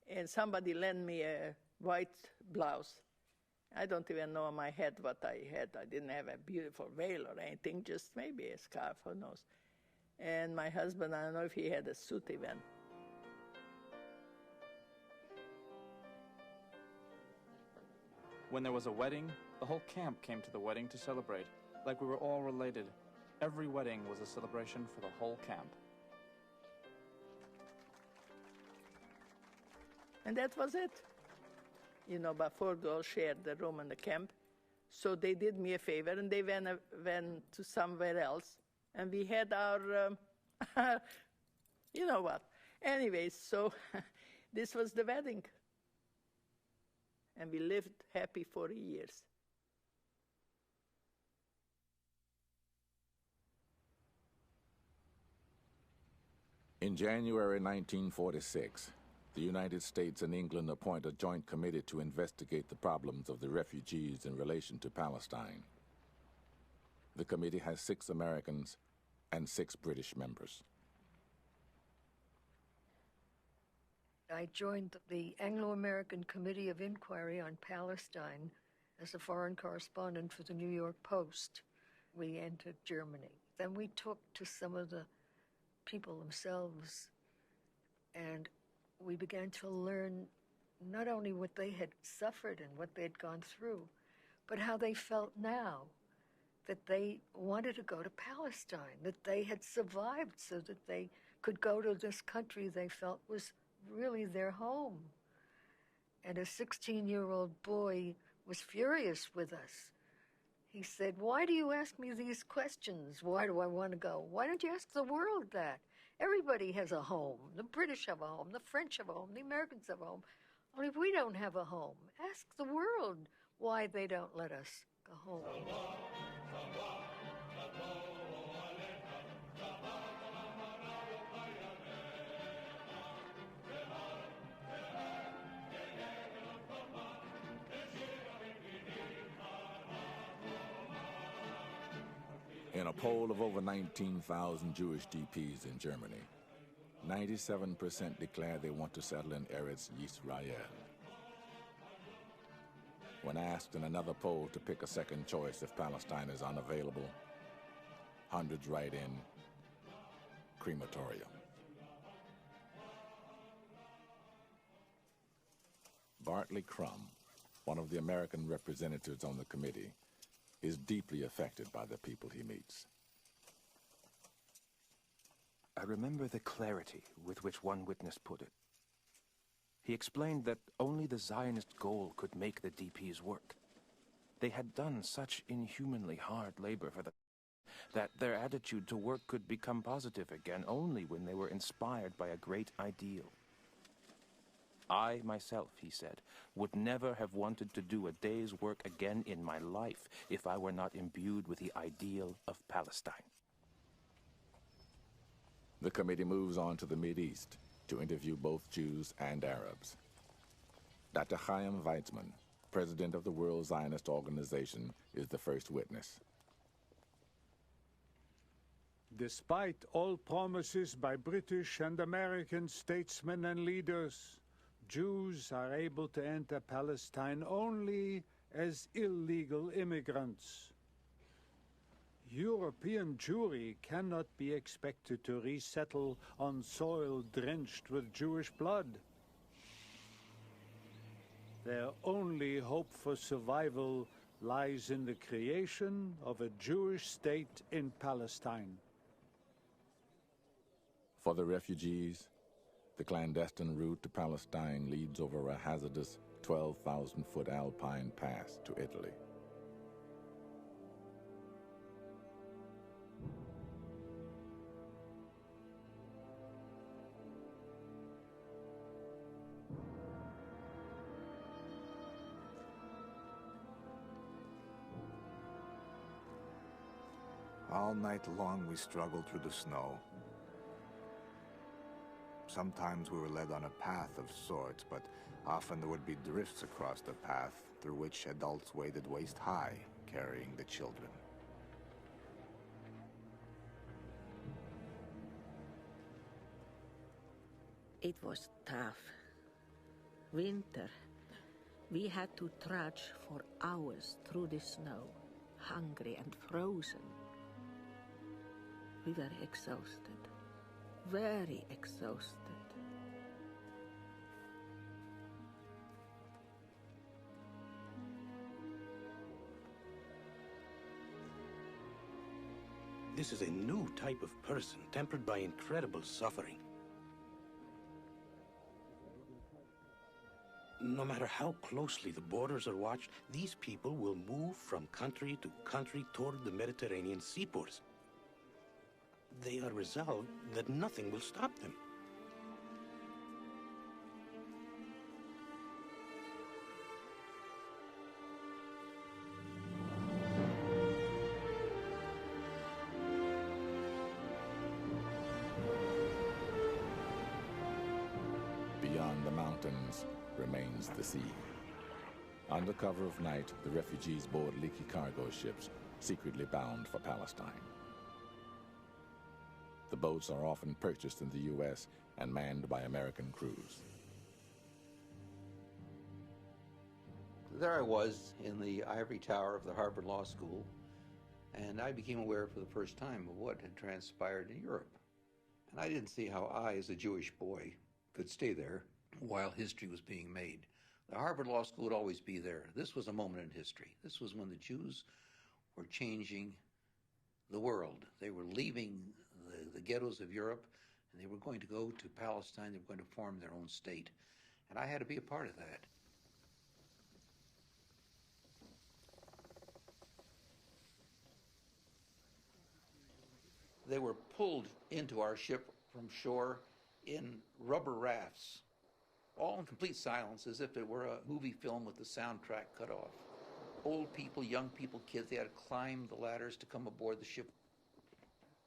and somebody lent me a white blouse. I don't even know in my head what I had. I didn't have a beautiful veil or anything, just maybe a scarf, who knows. And my husband, I don't know if he had a suit even. When there was a wedding, the whole camp came to the wedding to celebrate, like we were all related. Every wedding was a celebration for the whole camp. And that was it. You know, but 4 girls shared the room in the camp. So they did me a favor, and they went to somewhere else. And we had our, you know what. Anyways, so this was the wedding. And we lived happy 40 years. In January 1946, the United States and England appoint a joint committee to investigate the problems of the refugees in relation to Palestine. The committee has 6 Americans and 6 British members. I joined the Anglo-American Committee of Inquiry on Palestine as a foreign correspondent for the New York Post. We entered Germany. Then we talked to some of the people themselves, and we began to learn not only what they had suffered and what they'd gone through, but how they felt now, that they wanted to go to Palestine, that they had survived so that they could go to this country they felt was really their home. And a 16-year-old boy was furious with us. He said, "Why do you ask me these questions? Why do I want to go? Why don't you ask the world that? Everybody has a home. The British have a home, the French have a home, the Americans have a home. Only we don't have a home. Ask the world why they don't let us go home." In a poll of over 19,000 Jewish DPs in Germany, 97% declare they want to settle in Eretz Yisrael. When asked in another poll to pick a second choice if Palestine is unavailable, hundreds write in crematorium. Bartley Crum, one of the American representatives on the committee, is deeply affected by the people he meets. I remember the clarity with which one witness put it. He explained that only the Zionist goal could make the DPs work. They had done such inhumanly hard labor for that their attitude to work could become positive again only when they were inspired by a great ideal. I myself, he said, would never have wanted to do a day's work again in my life if I were not imbued with the ideal of Palestine. The committee moves on to the Mideast to interview both Jews and Arabs. Dr. Chaim Weizmann, president of the World Zionist Organization, is the first witness. Despite all promises by British and American statesmen and leaders, Jews are able to enter Palestine only as illegal immigrants. European Jewry cannot be expected to resettle on soil drenched with Jewish blood. Their only hope for survival lies in the creation of a Jewish state in Palestine. For the refugees, the clandestine route to Palestine leads over a hazardous 12,000-foot alpine pass to Italy. All night long we struggled through the snow. Sometimes we were led on a path of sorts, but often there would be drifts across the path through which adults waded waist-high, carrying the children. It was tough. Winter. We had to trudge for hours through the snow, hungry and frozen. We were exhausted, very exhausted. This is a new type of person, tempered by incredible suffering. No matter how closely the borders are watched, these people will move from country to country toward the Mediterranean seaports. They are resolved that nothing will stop them. beyond the mountains remains the sea. Under cover of night, the refugees board leaky cargo ships, secretly bound for Palestine. The boats are often purchased in the U.S. and manned by American crews. There I was in the ivory tower of the Harvard Law School, and I became aware for the first time of what had transpired in Europe. And I didn't see how I, as a Jewish boy, could stay there while history was being made. The Harvard Law School would always be there. This was a moment in history. This was when the Jews were changing the world. They were leaving the ghettos of Europe, and they were going to go to Palestine. They were going to form their own state. And I had to be a part of that. They were pulled into our ship from shore in rubber rafts, all in complete silence, as if it were a movie film with the soundtrack cut off. Old people, young people, kids, they had to climb the ladders to come aboard the ship.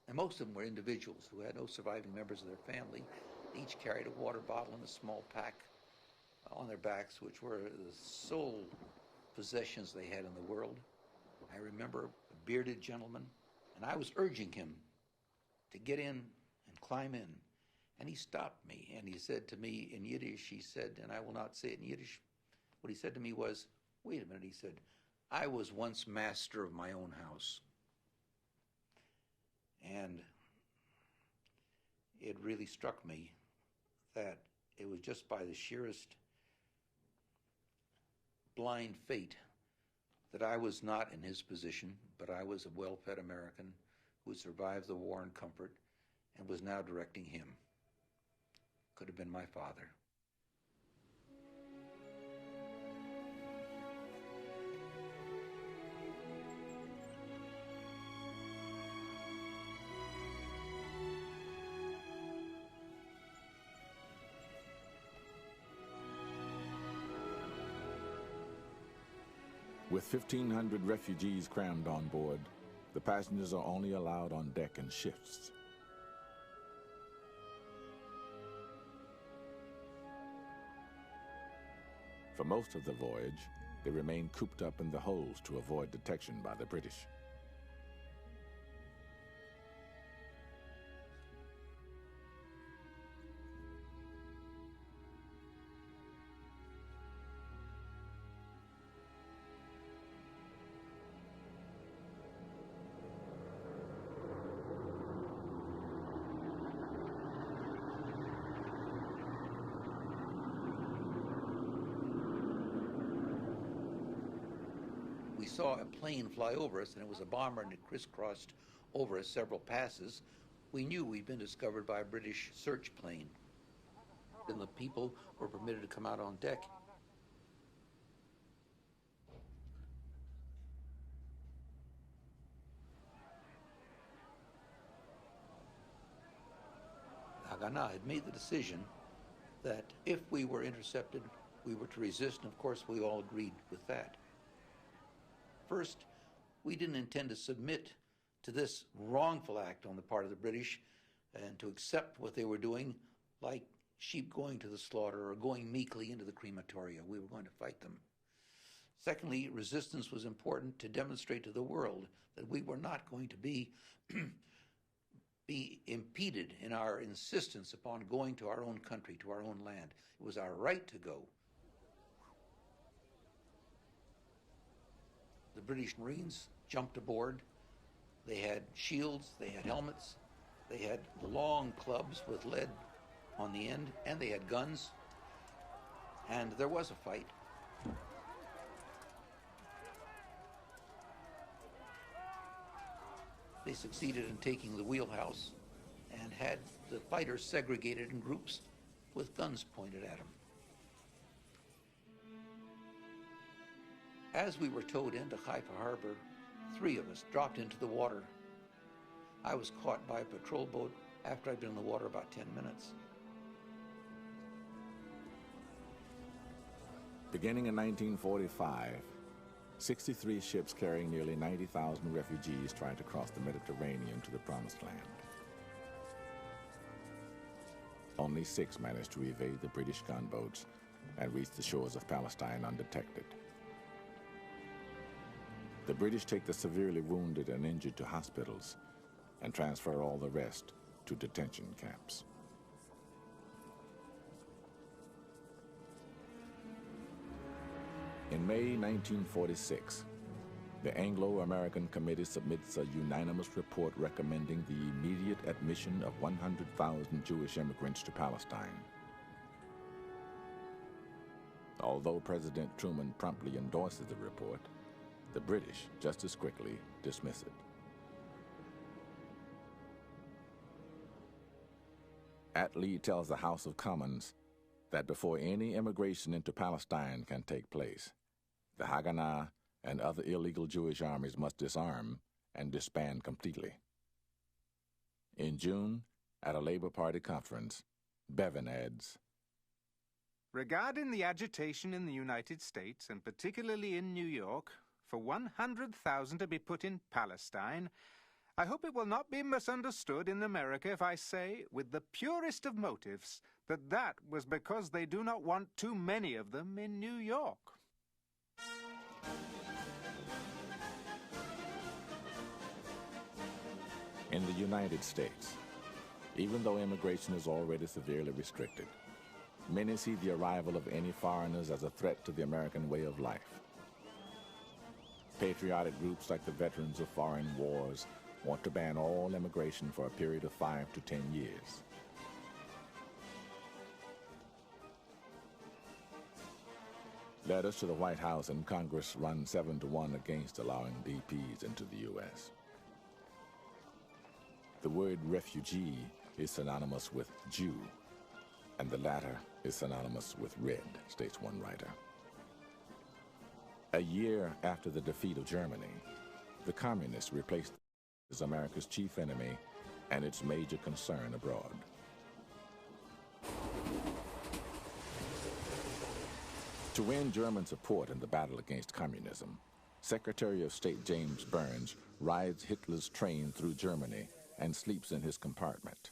And most of them were individuals who had no surviving members of their family. They each carried a water bottle and a small pack on their backs, which were the sole possessions they had in the world. I remember a bearded gentleman, and I was urging him to get in and climb in. And he stopped me, and he said to me in Yiddish, he said, and I will not say it in Yiddish, what he said to me was, wait a minute, he said, I was once master of my own house. And it really struck me that it was just by the sheerest blind fate that I was not in his position, but I was a well-fed American who had survived the war in comfort and was now directing him. Could have been my father. With 1,500 refugees crammed on board, the passengers are only allowed on deck in shifts. For most of the voyage, they remain cooped up in the holds to avoid detection by the British. We saw a plane fly over us, and it was a bomber, and it crisscrossed over us several passes. We knew we'd been discovered by a British search plane. And the people were permitted to come out on deck. Haganah had made the decision that if we were intercepted, we were to resist, and of course we all agreed with that. First, we didn't intend to submit to this wrongful act on the part of the British and to accept what they were doing like sheep going to the slaughter or going meekly into the crematoria. We were going to fight them. Secondly, resistance was important to demonstrate to the world that we were not going to be impeded in our insistence upon going to our own country, to our own land. It was our right to go. The British Marines jumped aboard. They had shields, they had helmets, they had long clubs with lead on the end, and they had guns. And there was a fight. They succeeded in taking the wheelhouse and had the fighters segregated in groups with guns pointed at them. As we were towed into Haifa Harbor, 3 of us dropped into the water. I was caught by a patrol boat after I'd been in the water about 10 minutes. Beginning in 1945, 63 ships carrying nearly 90,000 refugees tried to cross the Mediterranean to the Promised Land. Only 6 managed to evade the British gunboats and reach the shores of Palestine undetected. The British take the severely wounded and injured to hospitals and transfer all the rest to detention camps. In May 1946, the Anglo-American Committee submits a unanimous report recommending the immediate admission of 100,000 Jewish immigrants to Palestine. Although President Truman promptly endorses the report, the British just as quickly dismiss it. Attlee tells the House of Commons that before any immigration into Palestine can take place, the Haganah and other illegal Jewish armies must disarm and disband completely. In June, at a Labor Party conference, Bevan adds, "Regarding the agitation in the United States, and particularly in New York, for 100,000 to be put in Palestine, I hope it will not be misunderstood in America if I say, with the purest of motives, that that was because they do not want too many of them in New York." In the United States, even though immigration is already severely restricted, many see the arrival of any foreigners as a threat to the American way of life. Patriotic groups like the Veterans of Foreign Wars want to ban all immigration for a period of 5 to 10 years. Letters to the White House and Congress run 7-1 against allowing DPs into the U.S. The word refugee is synonymous with Jew, and the latter is synonymous with red, states one writer. A year after the defeat of Germany, the communists replaced as America's chief enemy and its major concern abroad. To win German support in the battle against communism, Secretary of State James Burns rides Hitler's train through Germany and sleeps in his compartment.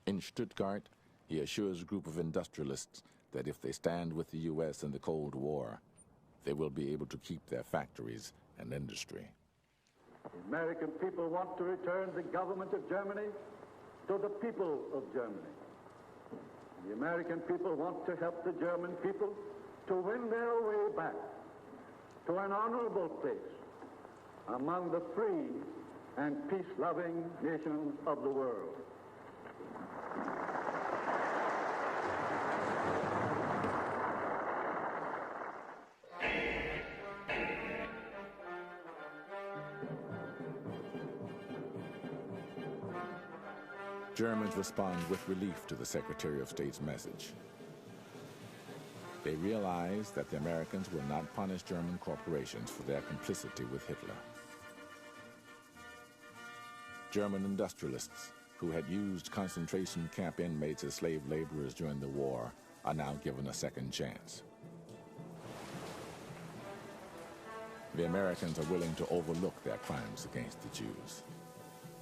In Stuttgart, he assures a group of industrialists that if they stand with the U.S. in the Cold War, they will be able to keep their factories and industry. The American people want to return the government of Germany to the people of Germany. The American people want to help the German people to win their way back to an honorable place among the free and peace-loving nations of the world. Germans respond with relief to the Secretary of State's message. They realize that the Americans will not punish German corporations for their complicity with Hitler. German industrialists who had used concentration camp inmates as slave laborers during the war are now given a second chance. The Americans are willing to overlook their crimes against the Jews,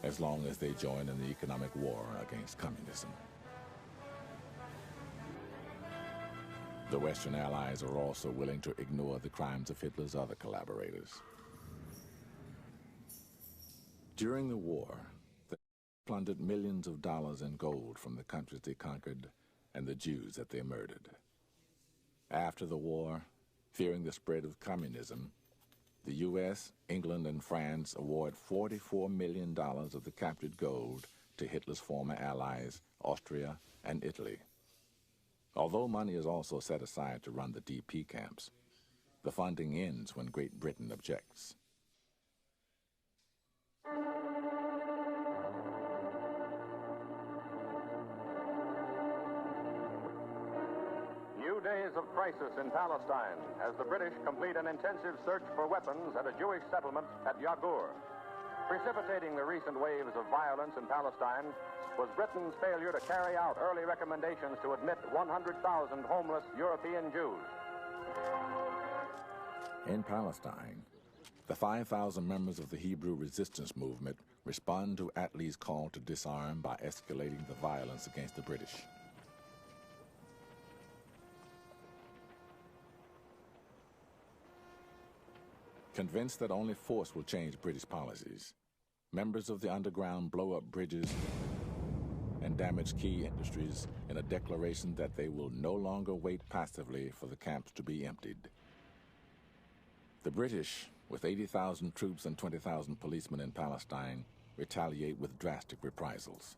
as long as they join in the economic war against communism. The Western Allies are also willing to ignore the crimes of Hitler's other collaborators. During the war, they plundered millions of dollars in gold from the countries they conquered and the Jews that they murdered. After the war, fearing the spread of communism, the U.S., England, and France award $44 million of the captured gold to Hitler's former allies, Austria and Italy. Although money is also set aside to run the DP camps, the funding ends when Great Britain objects. New days of crisis in Palestine as the British complete an intensive search for weapons at a Jewish settlement at Yagur. Precipitating the recent waves of violence in Palestine was Britain's failure to carry out early recommendations to admit 100,000 homeless European Jews. In Palestine, The 5,000 members of the Hebrew resistance movement respond to Attlee's call to disarm by escalating the violence against the British. Convinced that only force will change British policies, members of the underground blow up bridges and damage key industries in a declaration that they will no longer wait passively for the camps to be emptied. The British, with 80,000 troops and 20,000 policemen in Palestine, retaliate with drastic reprisals.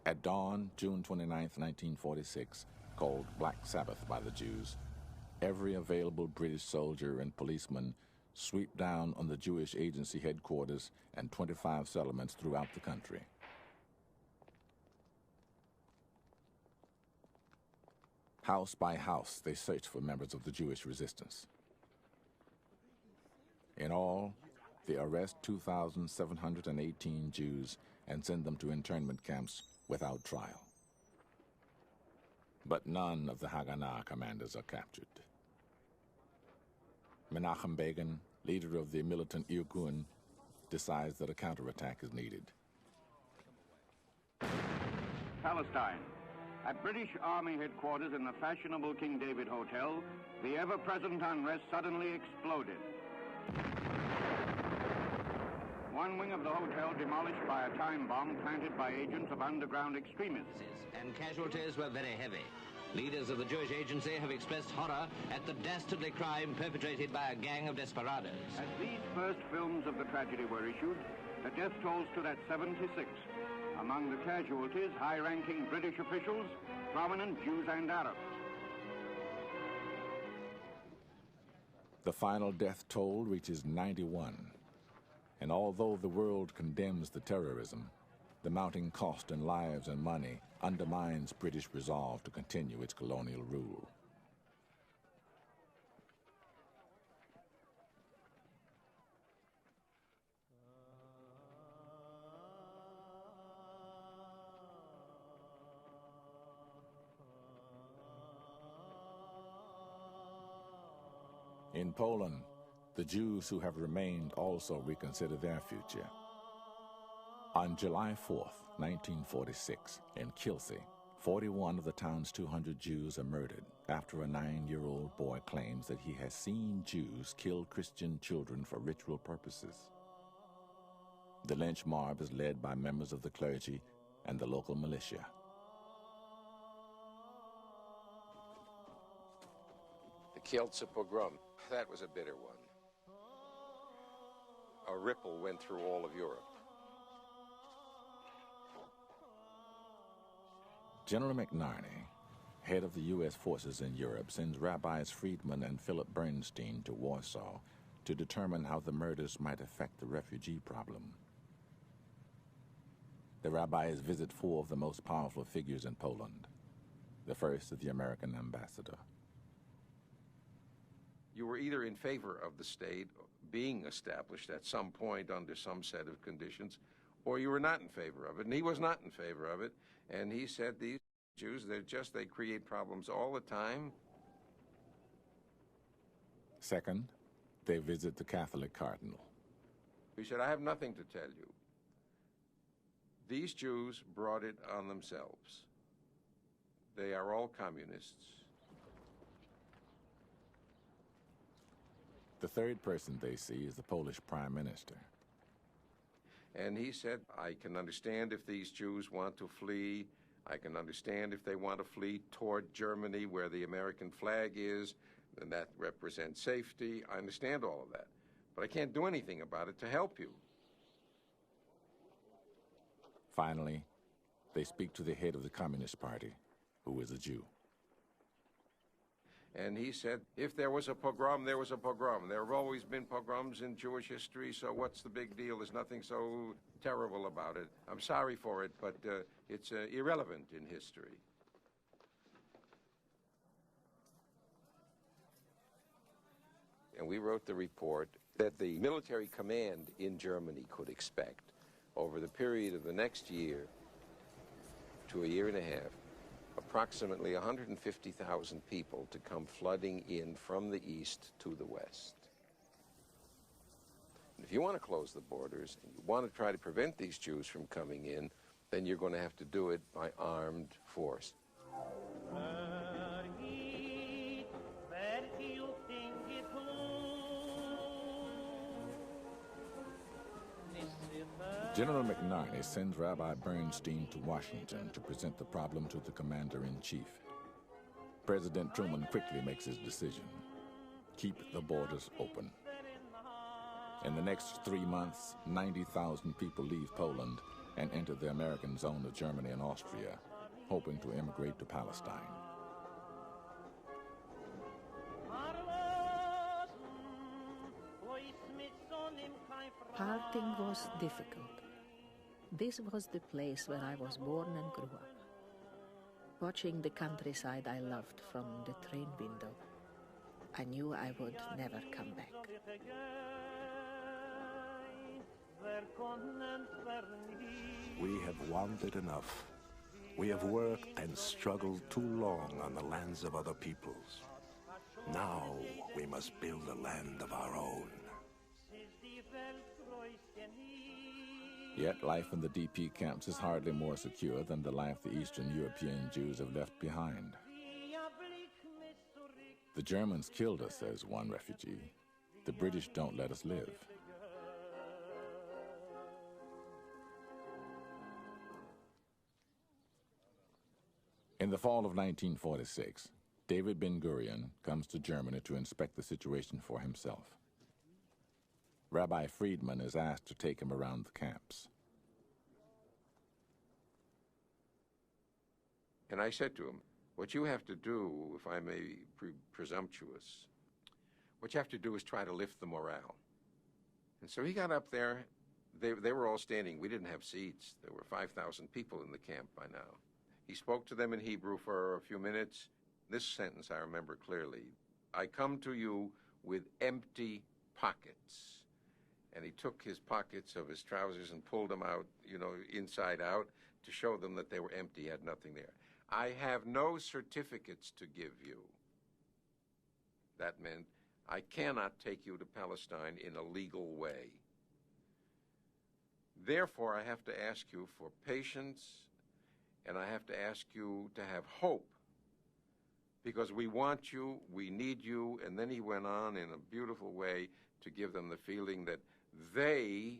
At dawn, June 29, 1946, called Black Sabbath by the Jews, every available British soldier and policeman sweep down on the Jewish agency headquarters and 25 settlements throughout the country. House by house, they search for members of the Jewish resistance. In all, they arrest 2,718 Jews and send them to internment camps without trial. But none of the Haganah commanders are captured. Menachem Begin, leader of the militant Irgun, decides that a counterattack is needed. Palestine. At British Army headquarters in the fashionable King David Hotel, the ever-present unrest suddenly exploded. One wing of the hotel demolished by a time bomb planted by agents of underground extremists. And casualties were very heavy. Leaders of the Jewish agency have expressed horror at the dastardly crime perpetrated by a gang of desperados. As these first films of the tragedy were issued, the death toll stood at 76. Among the casualties, high-ranking British officials, prominent Jews and Arabs. The final death toll reaches 91. And although the world condemns the terrorism, the mounting cost in lives and money undermines British resolve to continue its colonial rule. In Poland, the Jews who have remained also reconsider their future. On July 4th, 1946, in Kielce, 41 of the town's 200 Jews are murdered after a 9-year-old boy claims that he has seen Jews kill Christian children for ritual purposes. The lynch mob is led by members of the clergy and the local militia. The Kielce pogrom, that was a bitter one. A ripple went through all of Europe. General McNarney, head of the U.S. forces in Europe, sends Rabbis Freeman and Philip Bernstein to Warsaw to determine how the murders might affect the refugee problem. The rabbis visit 4 of the most powerful figures in Poland. The first is the American ambassador. You were either in favor of the state being established at some point under some set of conditions, or you were not in favor of it. And he was not in favor of it. And he said, these Jews, they create problems all the time. Second, they visit the Catholic cardinal. He said, I have nothing to tell you. These Jews brought it on themselves. They are all communists. The third person they see is the Polish Prime Minister. And he said, I can understand if these Jews want to flee. I can understand if they want to flee toward Germany, where the American flag is, and that represents safety. I understand all of that. But I can't do anything about it to help you. Finally, they speak to the head of the Communist Party, who is a Jew. And he said, if there was a pogrom, there was a pogrom. There have always been pogroms in Jewish history, so what's the big deal? There's nothing so terrible about it. I'm sorry for it, but it's irrelevant in history. And we wrote the report that the military command in Germany could expect over the period of the next year to a year and a half, approximately 150,000 people to come flooding in from the east to the west. And if you want to close the borders, and you want to try to prevent these Jews from coming in, then you're going to have to do it by armed force. General McNarney sends Rabbi Bernstein to Washington to present the problem to the commander-in-chief. President Truman quickly makes his decision: keep the borders open. In the next 3 months, 90,000 people leave Poland and enter the American zone of Germany and Austria, hoping to immigrate to Palestine. Parting was difficult. This was the place where I was born and grew up. Watching the countryside I loved from the train window, I knew I would never come back. We have wandered enough. We have worked and struggled too long on the lands of other peoples. Now we must build a land of our own. Yet life in the DP camps is hardly more secure than the life the Eastern European Jews have left behind. The Germans killed us, says one refugee. The British don't let us live. In the fall of 1946, David Ben-Gurion comes to Germany to inspect the situation for himself. Rabbi Freeman is asked to take him around the camps. And I said to him, what you have to do, if I may be presumptuous, what you have to do is try to lift the morale. And so he got up there. They were all standing. We didn't have seats. There were 5,000 people in the camp by now. He spoke to them in Hebrew for a few minutes. This sentence I remember clearly: I come to you with empty pockets. And he took his pockets of his trousers and pulled them out, inside out, to show them that they were empty, he had nothing there. I have no certificates to give you. That meant I cannot take you to Palestine in a legal way. Therefore, I have to ask you for patience, and I have to ask you to have hope, because we want you, we need you. And then he went on in a beautiful way to give them the feeling that they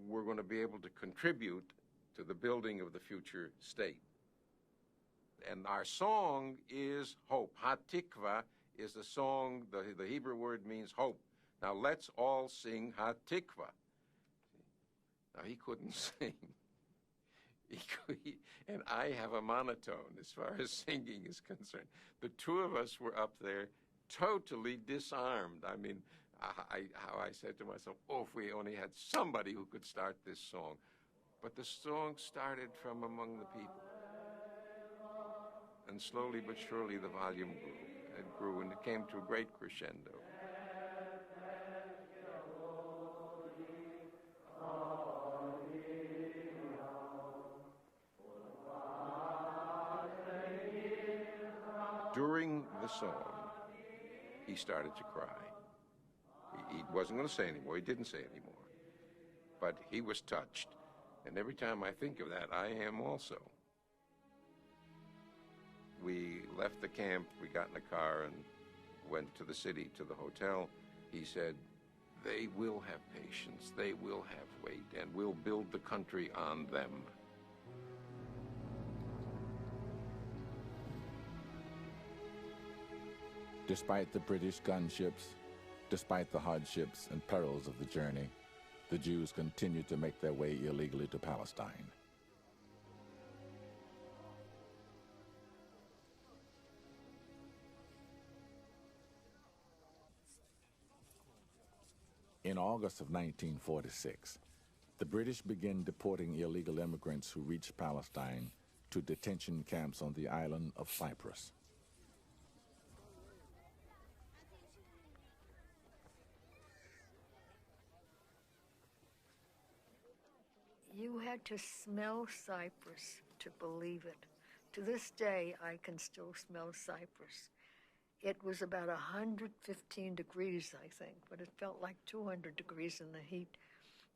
were going to be able to contribute to the building of the future state. And our song is hope. Hatikva is the song, the Hebrew word means hope. Now let's all sing Hatikva. Now he couldn't sing. And I have a monotone as far as singing is concerned. The two of us were up there totally disarmed. I mean, how I said to myself, oh, if we only had somebody who could start this song. But the song started from among the people. And slowly but surely the volume grew. It grew, and it came to a great crescendo. During the song, he started to cry. He wasn't going to say anymore. He didn't say anymore. But he was touched. And every time I think of that, I am also. We left the camp, we got in a car and went to the city, to the hotel. He said, they will have patience, they will have weight, and we'll build the country on them. Despite the British gunships, despite the hardships and perils of the journey, the Jews continued to make their way illegally to Palestine. In August of 1946, the British began deporting illegal immigrants who reached Palestine to detention camps on the island of Cyprus. You had to smell cypress to believe it. To this day, I can still smell cypress. It was about 115 degrees, I think, but it felt like 200 degrees in the heat.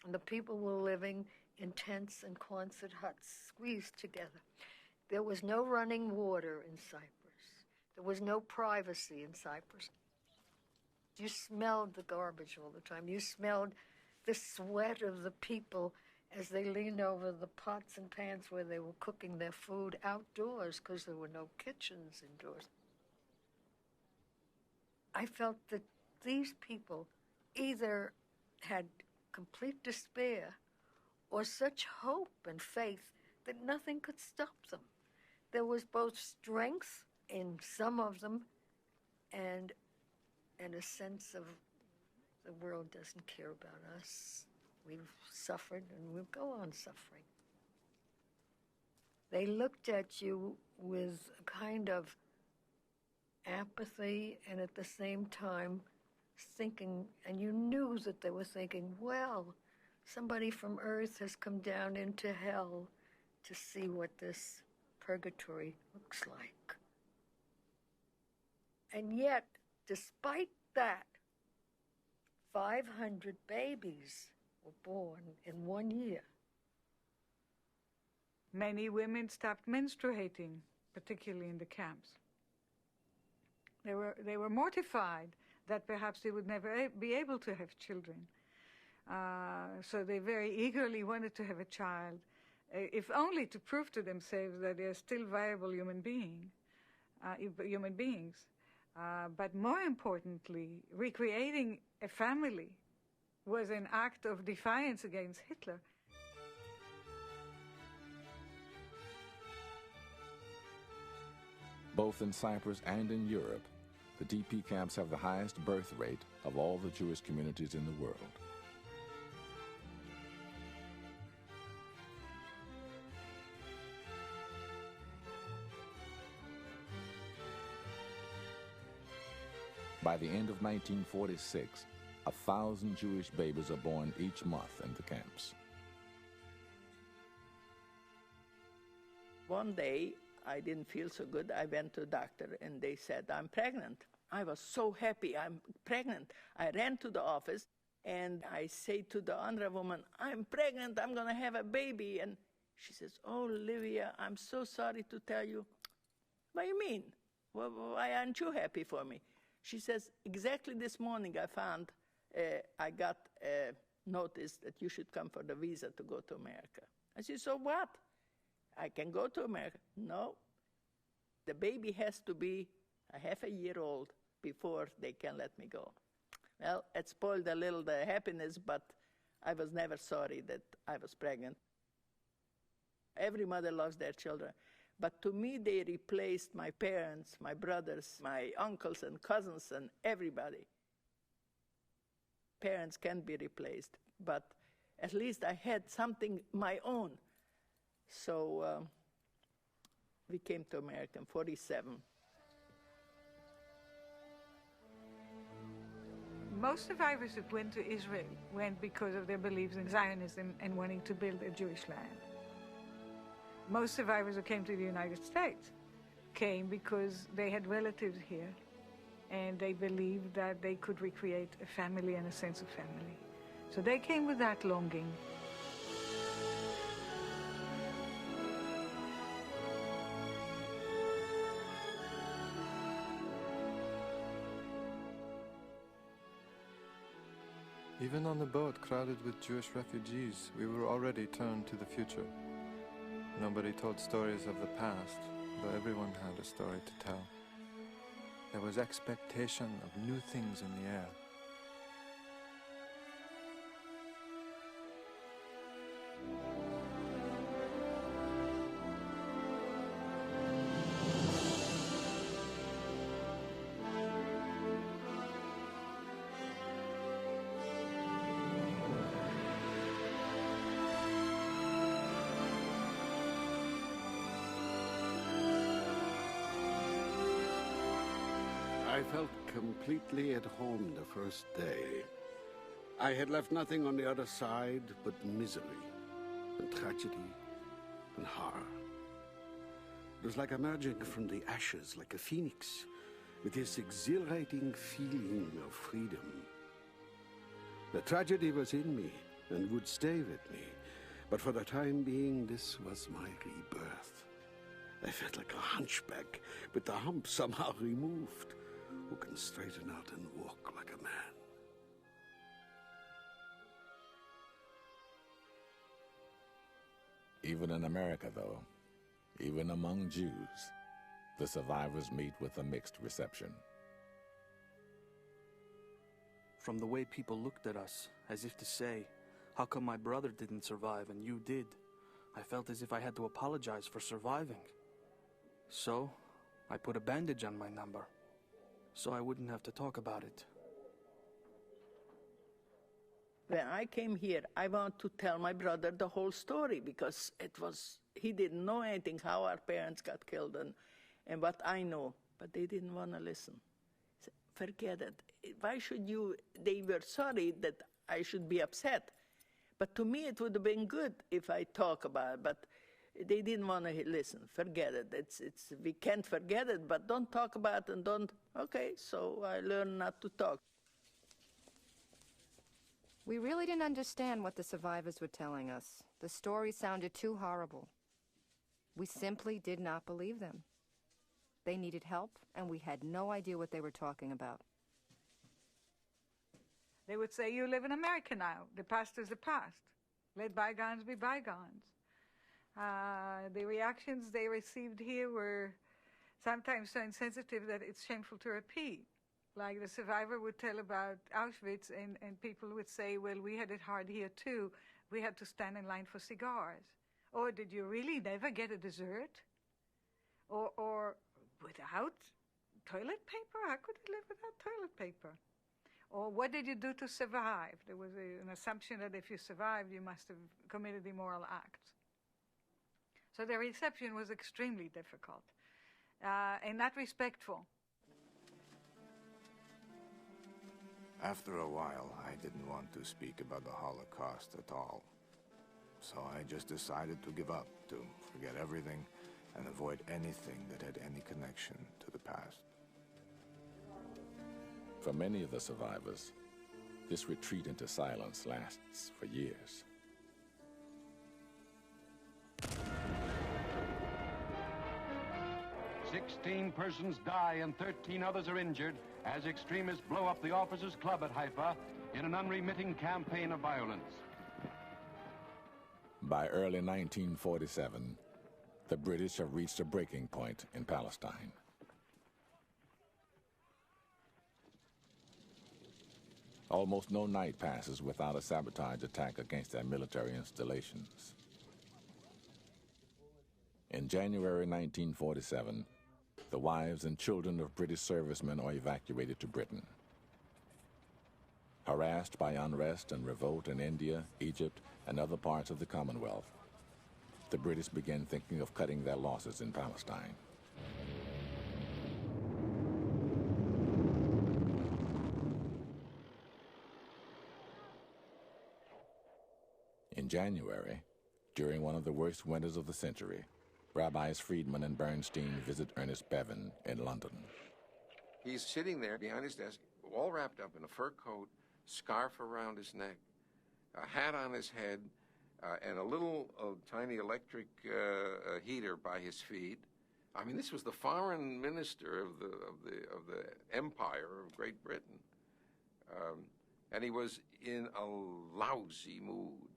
And the people were living in tents and Quonset huts, squeezed together. There was no running water in Cyprus. There was no privacy in Cyprus. You smelled the garbage all the time. You smelled the sweat of the people as they leaned over the pots and pans where they were cooking their food outdoors because there were no kitchens indoors. I felt that these people either had complete despair or such hope and faith that nothing could stop them. There was both strength in some of them and a sense of the world doesn't care about us. We've suffered and we'll go on suffering. They looked at you with a kind of apathy and at the same time thinking, and you knew that they were thinking, well, somebody from Earth has come down into hell to see what this purgatory looks like. And yet, despite that, 500 babies were born in 1 year. Many women stopped menstruating, particularly in the camps. They were mortified that perhaps they would never be able to have children. So they very eagerly wanted to have a child, if only to prove to themselves that they are still viable human beings. But more importantly, recreating a family was an act of defiance against Hitler. Both in Cyprus and in Europe, the DP camps have the highest birth rate of all the Jewish communities in the world. By the end of 1946, 1,000 Jewish babies are born each month in the camps. One day, I didn't feel so good. I went to the doctor and they said, I'm pregnant. I was so happy, I'm pregnant. I ran to the office and I say to the other woman, I'm pregnant, I'm gonna have a baby. And she says, oh, Livia, I'm so sorry to tell you. What do you mean? Why aren't you happy for me? She says, exactly this morning I got a notice that you should come for the visa to go to America. I said, so what? I can go to America. No, the baby has to be a half a year old before they can let me go. Well, it spoiled a little the happiness, but I was never sorry that I was pregnant. Every mother loves their children. But to me, they replaced my parents, my brothers, my uncles and cousins and everybody. Parents can be replaced, but at least I had something my own. So we came to America in 1947. Most survivors that went to Israel went because of their beliefs in Zionism and wanting to build a Jewish land. Most survivors who came to the United States came because they had relatives here and they believed that they could recreate a family and a sense of family. So they came with that longing. Even on the boat crowded with Jewish refugees, we were already turned to the future. Nobody told stories of the past, though everyone had a story to tell. There was expectation of new things in the air. I felt completely at home the first day. I had left nothing on the other side but misery. and tragedy and horror. It was like emerging from the ashes like a phoenix, with this exhilarating feeling of freedom. The tragedy was in me and would stay with me, but for the time being, this was my rebirth. I felt like a hunchback with the hump somehow removed, who can straighten out and walk like a man. Even in America, though, even among Jews, the survivors meet with a mixed reception. From the way people looked at us, as if to say, how come my brother didn't survive and you did? I felt as if I had to apologize for surviving. So, I put a bandage on my number, so I wouldn't have to talk about it. When I came here, I want to tell my brother the whole story, because he didn't know anything, how our parents got killed and what I know, but they didn't want to listen. Forget it. Why should you? They were sorry that I should be upset. But to me, it would have been good if I talk about it, but they didn't want to listen. Forget it. We can't forget it, but don't talk about it and don't. Okay, so I learned not to talk. We really didn't understand what the survivors were telling us. The story sounded too horrible. We simply did not believe them. They needed help, and we had no idea what they were talking about. They would say, you live in America now. The past is the past. Let bygones be bygones. The reactions they received here were sometimes so insensitive that it's shameful to repeat. Like the survivor would tell about Auschwitz, and people would say, well, we had it hard here too. We had to stand in line for cigars. Or did you really never get a dessert? Or without toilet paper? How could you live without toilet paper? Or what did you do to survive? There was an assumption that if you survived, you must have committed immoral acts. So the reception was extremely difficult and not respectful. After a while, I didn't want to speak about the Holocaust at all. So I just decided to give up, to forget everything and avoid anything that had any connection to the past. For many of the survivors, this retreat into silence lasts for years. "16 persons die and 13 others are injured as extremists blow up the Officers' Club at Haifa in an unremitting campaign of violence." By early 1947, the British have reached a breaking point in Palestine. Almost no night passes without a sabotage attack against their military installations. In January 1947, the wives and children of British servicemen are evacuated to Britain. Harassed by unrest and revolt in India, Egypt, and other parts of the Commonwealth, the British begin thinking of cutting their losses in Palestine. In January, during one of the worst winters of the century, Rabbis Freeman and Bernstein visit Ernest Bevin in London. He's sitting there behind his desk, all wrapped up in a fur coat, scarf around his neck, a hat on his head, and a little tiny electric heater by his feet. I mean, this was the foreign minister of the Empire of Great Britain, and he was in a lousy mood.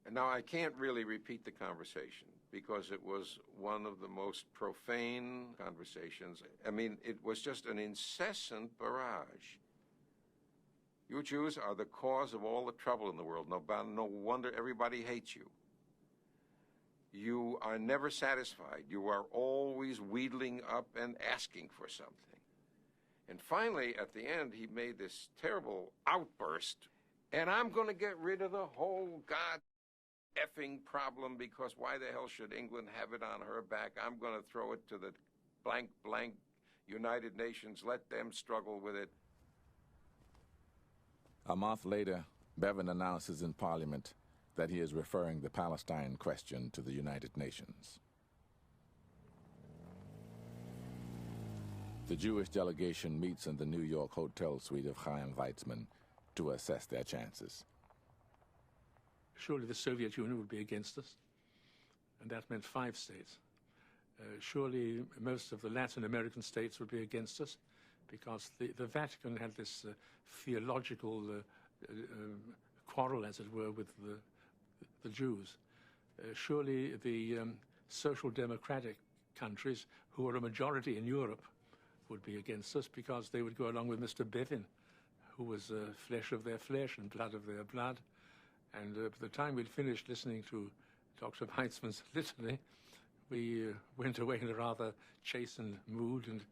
And now I can't really repeat the conversation because it was one of the most profane conversations. I mean, it was just an incessant barrage. You Jews are the cause of all the trouble in the world. No wonder everybody hates you. You are never satisfied. You are always wheedling up and asking for something. And finally, at the end, he made this terrible outburst. And I'm going to get rid of the whole effing problem, because why the hell should England have it on her back? I'm going to throw it to the blank United Nations. Let them struggle with it. A month later, Bevin announces in Parliament that he is referring the Palestine question to the United Nations. The Jewish delegation meets in the New York hotel suite of Chaim Weizmann to assess their chances. Surely the Soviet Union would be against us, and that meant 5 states. Surely most of the Latin American states would be against us, because the Vatican had this theological quarrel, as it were, with the Jews. Surely the social democratic countries, who are a majority in Europe, would be against us, because they would go along with Mr. Bevin, who was flesh of their flesh and blood of their blood. And by the time we'd finished listening to Dr. Weizmann's litany, we went away in a rather chastened mood and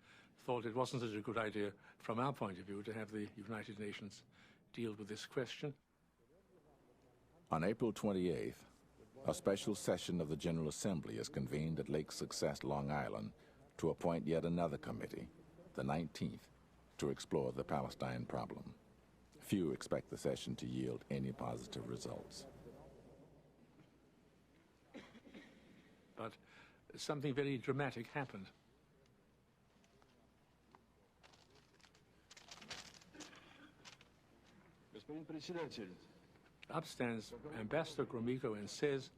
thought it wasn't such a good idea, from our point of view, to have the United Nations deal with this question. On April 28th, a special session of the General Assembly is convened at Lake Success, Long Island, to appoint yet another committee, the 19th, to explore the Palestine problem. Few expect the session to yield any positive results. But something very dramatic happened. Up stands Ambassador Gromyko and says,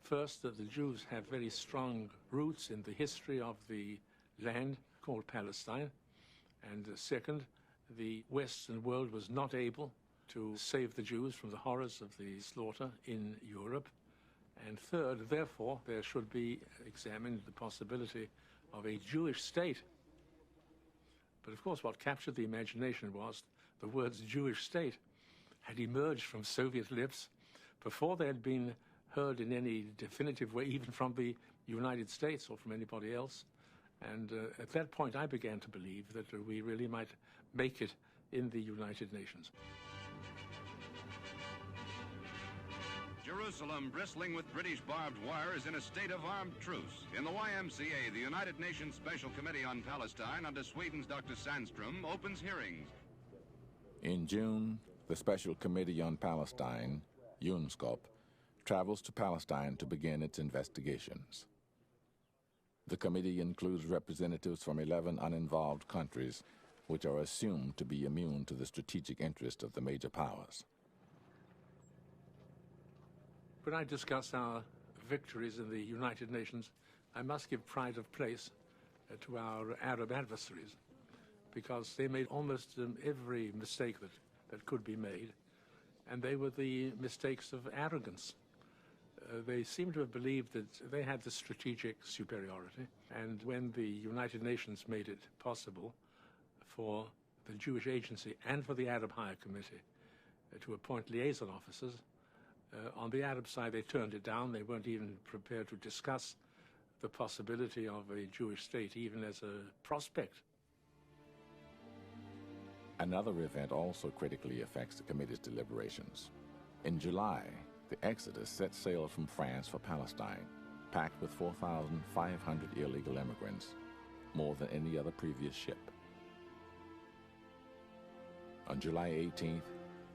first, that the Jews have very strong roots in the history of the land called Palestine, and second, the Western world was not able to save the Jews from the horrors of the slaughter in Europe, and third, therefore, there should be examined the possibility of a Jewish state. But of course, what captured the imagination was the words Jewish state had emerged from Soviet lips before they had been heard in any definitive way, even from the United States or from anybody else. And at that point, I began to believe that we really might make it in the United Nations. Jerusalem, bristling with British barbed wire, is in a state of armed truce. In the YMCA, the United Nations Special Committee on Palestine, under Sweden's Dr. Sandstrom, opens hearings. In June, the Special Committee on Palestine, UNSCOP, travels to Palestine to begin its investigations. The committee includes representatives from 11 uninvolved countries, which are assumed to be immune to the strategic interests of the major powers. When I discuss our victories in the United Nations, I must give pride of place to our Arab adversaries, because they made almost every mistake that could be made, and they were the mistakes of arrogance. They seem to have believed that they had the strategic superiority, and when the United Nations made it possible for the Jewish Agency and for the Arab Higher Committee to appoint liaison officers, on the Arab side they turned it down. They weren't even prepared to discuss the possibility of a Jewish state, even as a prospect. Another event also critically affects the committee's deliberations. In July, the Exodus set sail from France for Palestine, packed with 4,500 illegal immigrants, more than any other previous ship. On July 18th,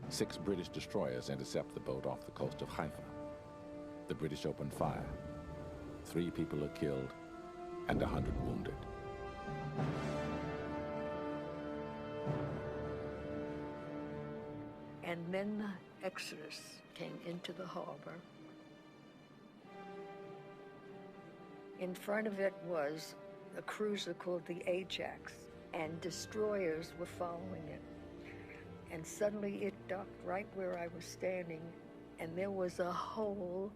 6 British destroyers intercept the boat off the coast of Haifa. The British open fire. 3 people are killed and 100 wounded. And then the Exodus came into the harbor. In front of it was a cruiser called the Ajax, and destroyers were following it. And suddenly it docked right where I was standing, and there was a hole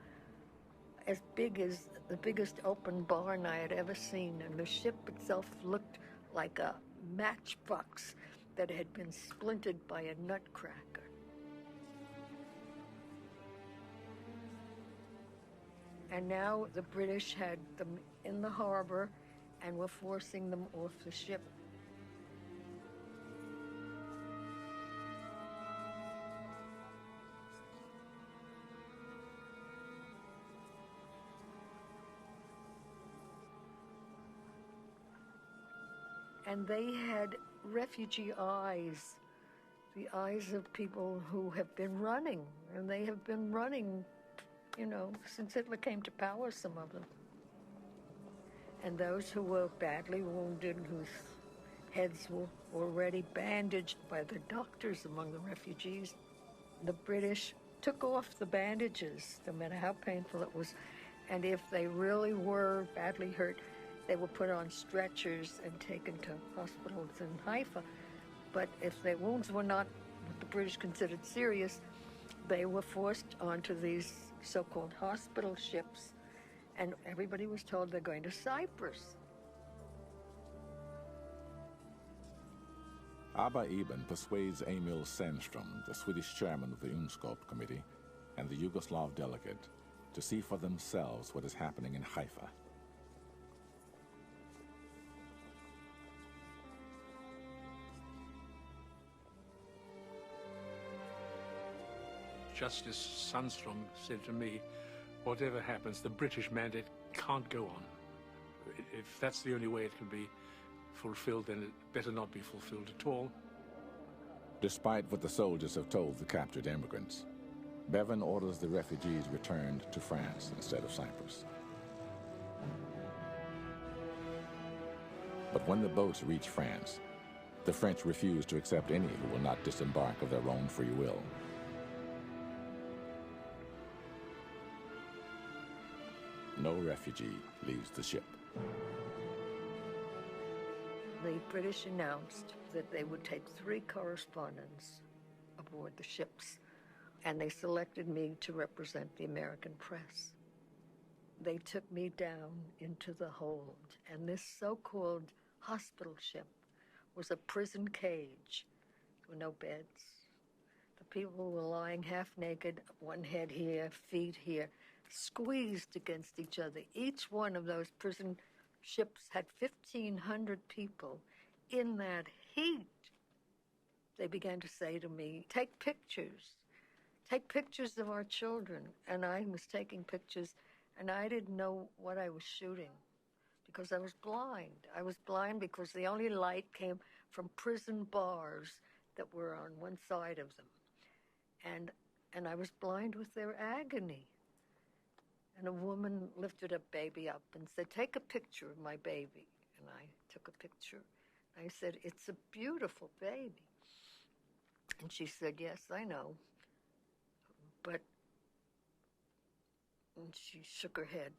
as big as the biggest open barn I had ever seen, and the ship itself looked like a matchbox that had been splintered by a nutcracker. And now the British had them in the harbor and were forcing them off the ship. And they had refugee eyes, the eyes of people who have been running, and they have been running you know, since Hitler came to power, some of them. And those who were badly wounded, whose heads were already bandaged by the doctors among the refugees, the British took off the bandages, no matter how painful it was. And if they really were badly hurt, they were put on stretchers and taken to hospitals in Haifa. But if their wounds were not what the British considered serious, they were forced onto these so-called hospital ships, and everybody was told they're going to Cyprus. Abba Eban persuades Emil Sandström, the Swedish chairman of the UNSCOP committee, and the Yugoslav delegate to see for themselves what is happening in Haifa. Justice Sandström said to me, whatever happens, the British mandate can't go on. If that's the only way it can be fulfilled, then it better not be fulfilled at all. Despite what the soldiers have told the captured immigrants, Bevan orders the refugees returned to France instead of Cyprus. But when the boats reach France, the French refuse to accept any who will not disembark of their own free will. No refugee leaves the ship. The British announced that they would take 3 correspondents aboard the ships, and they selected me to represent the American press. They took me down into the hold, and this so-called hospital ship was a prison cage. There were no beds. The people were lying half naked, one head here, feet here, squeezed against each other. Each one of those prison ships had 1,500 people in that heat. They began to say to me, take pictures of our children. And I was taking pictures, and I didn't know what I was shooting because I was blind. I was blind because the only light came from prison bars that were on one side of them. And I was blind with their agony. And a woman lifted a baby up and said, take a picture of my baby. And I took a picture. I said, it's a beautiful baby. And she said, yes, I know. But, and she shook her head.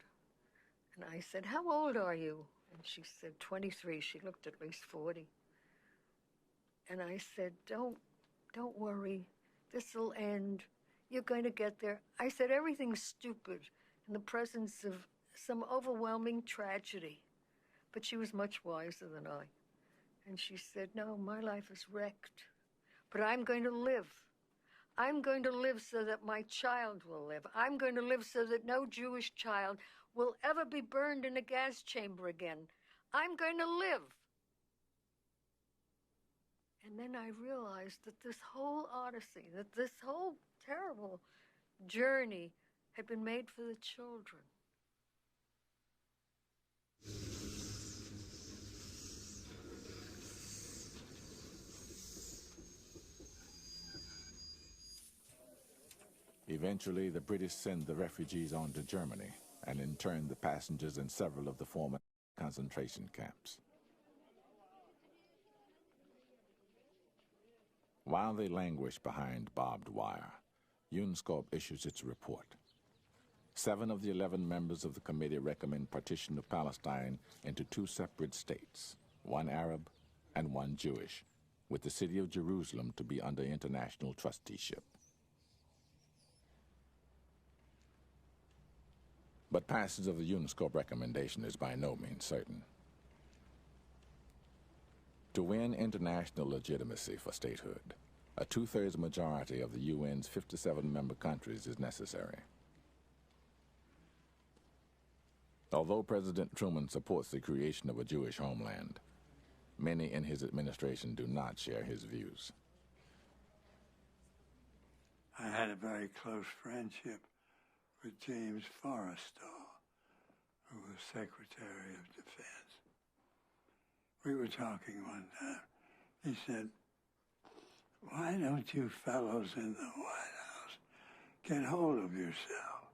And I said, how old are you? And she said, 23. She looked at least 40. And I said, don't worry. This'll end. You're going to get there. I said, everything's stupid in the presence of some overwhelming tragedy. But she was much wiser than I. And she said, no, my life is wrecked. But I'm going to live. I'm going to live so that my child will live. I'm going to live so that no Jewish child will ever be burned in a gas chamber again. I'm going to live. And then I realized that this whole odyssey, that this whole terrible journey had been made for the children. Eventually, the British send the refugees on to Germany and intern the passengers in several of the former concentration camps. While they languish behind barbed wire, UNSCOP issues its report. 7 of the 11 members of the committee recommend partition of Palestine into 2 separate states, one Arab and one Jewish, with the city of Jerusalem to be under international trusteeship. But passage of the UNSCOP recommendation is by no means certain. To win international legitimacy for statehood, a 2/3 majority of the UN's 57 member countries is necessary. Although President Truman supports the creation of a Jewish homeland, many in his administration do not share his views. I had a very close friendship with James Forrestal, who was Secretary of Defense. We were talking one time. He said, why don't you fellows in the White House get hold of yourself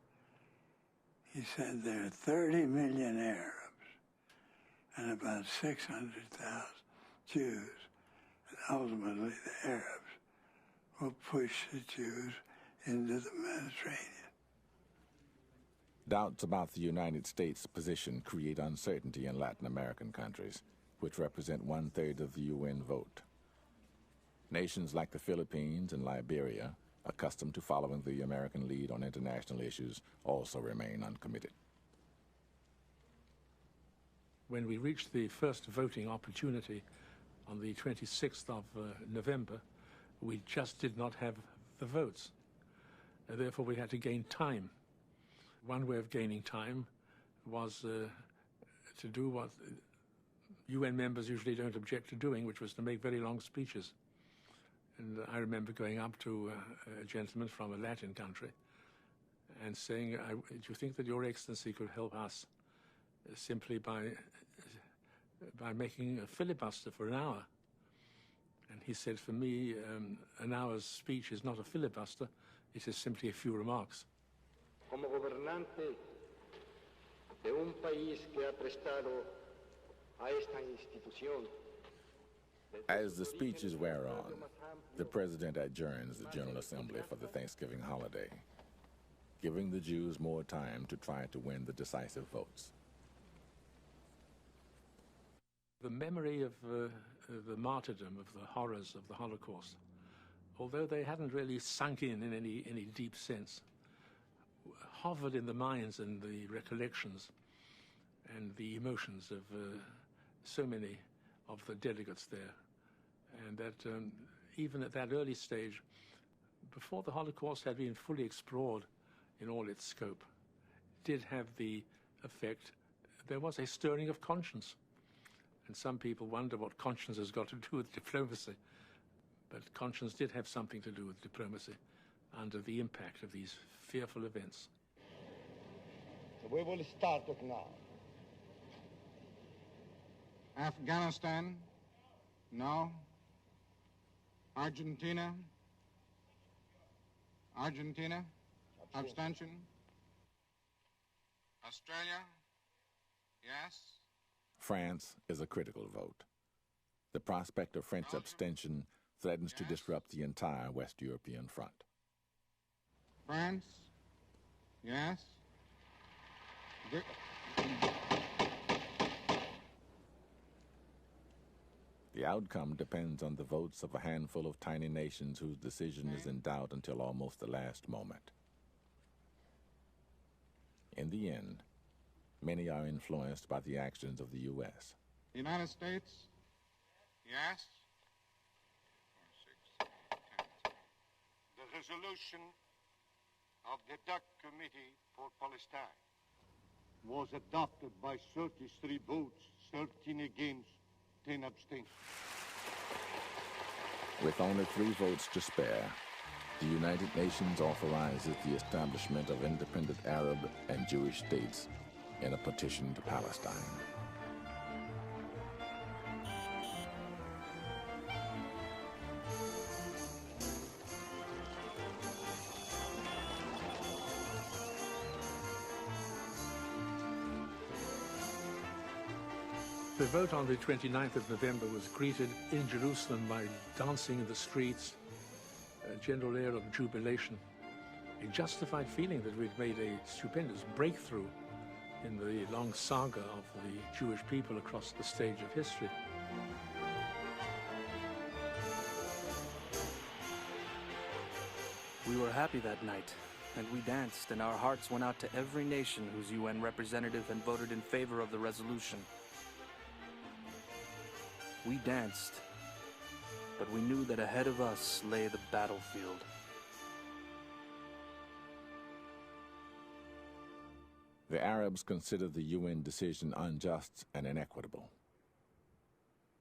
He said there are 30 million Arabs and about 600,000 Jews. And ultimately, the Arabs will push the Jews into the Mediterranean. Doubts about the United States' position create uncertainty in Latin American countries, which represent 1/3 of the UN vote. Nations like the Philippines and Liberia, accustomed to following the American lead on international issues, also remain uncommitted. When we reached the first voting opportunity on the 26th of November, we just did not have the votes. And therefore, we had to gain time. One way of gaining time was to do what UN members usually don't object to doing, which was to make very long speeches. And I remember going up to a gentleman from a Latin country and saying, do you think that Your Excellency could help us simply by making a filibuster for an hour? And he said, for me, an hour's speech is not a filibuster, it is simply a few remarks. Como gobernante de un país que ha prestado a esta institución. As the speeches wear on, the president adjourns the General Assembly for the Thanksgiving holiday, giving the Jews more time to try to win the decisive votes. The memory of the martyrdom, of the horrors of the Holocaust, although they hadn't really sunk in any deep sense, hovered in the minds and the recollections and the emotions of so many of the delegates there. And that even at that early stage, before the Holocaust had been fully explored in all its scope, did have the effect, there was a stirring of conscience. And some people wonder what conscience has got to do with diplomacy. But conscience did have something to do with diplomacy under the impact of these fearful events. So we will start it now. Afghanistan, no. Argentina, abstention. Australia, yes. France is a critical vote. The prospect of French abstention threatens to disrupt the entire West European front. France, yes. The outcome depends on the votes of a handful of tiny nations whose decision is in doubt until almost the last moment. In the end, many are influenced by the actions of the U.S. The United States, yes. The resolution of the DUC Committee for Palestine was adopted by 33 votes, 13 against, 10 abstentions. With only 3 votes to spare, the United Nations authorizes the establishment of independent Arab and Jewish states in a petition to Palestine. The vote on the 29th of November was greeted in Jerusalem by dancing in the streets, a general air of jubilation, a justified feeling that we'd made a stupendous breakthrough in the long saga of the Jewish people across the stage of history. We were happy that night, and we danced, and our hearts went out to every nation whose UN representative had voted in favor of the resolution. We danced, but we knew that ahead of us lay the battlefield. The Arabs consider the UN decision unjust and inequitable.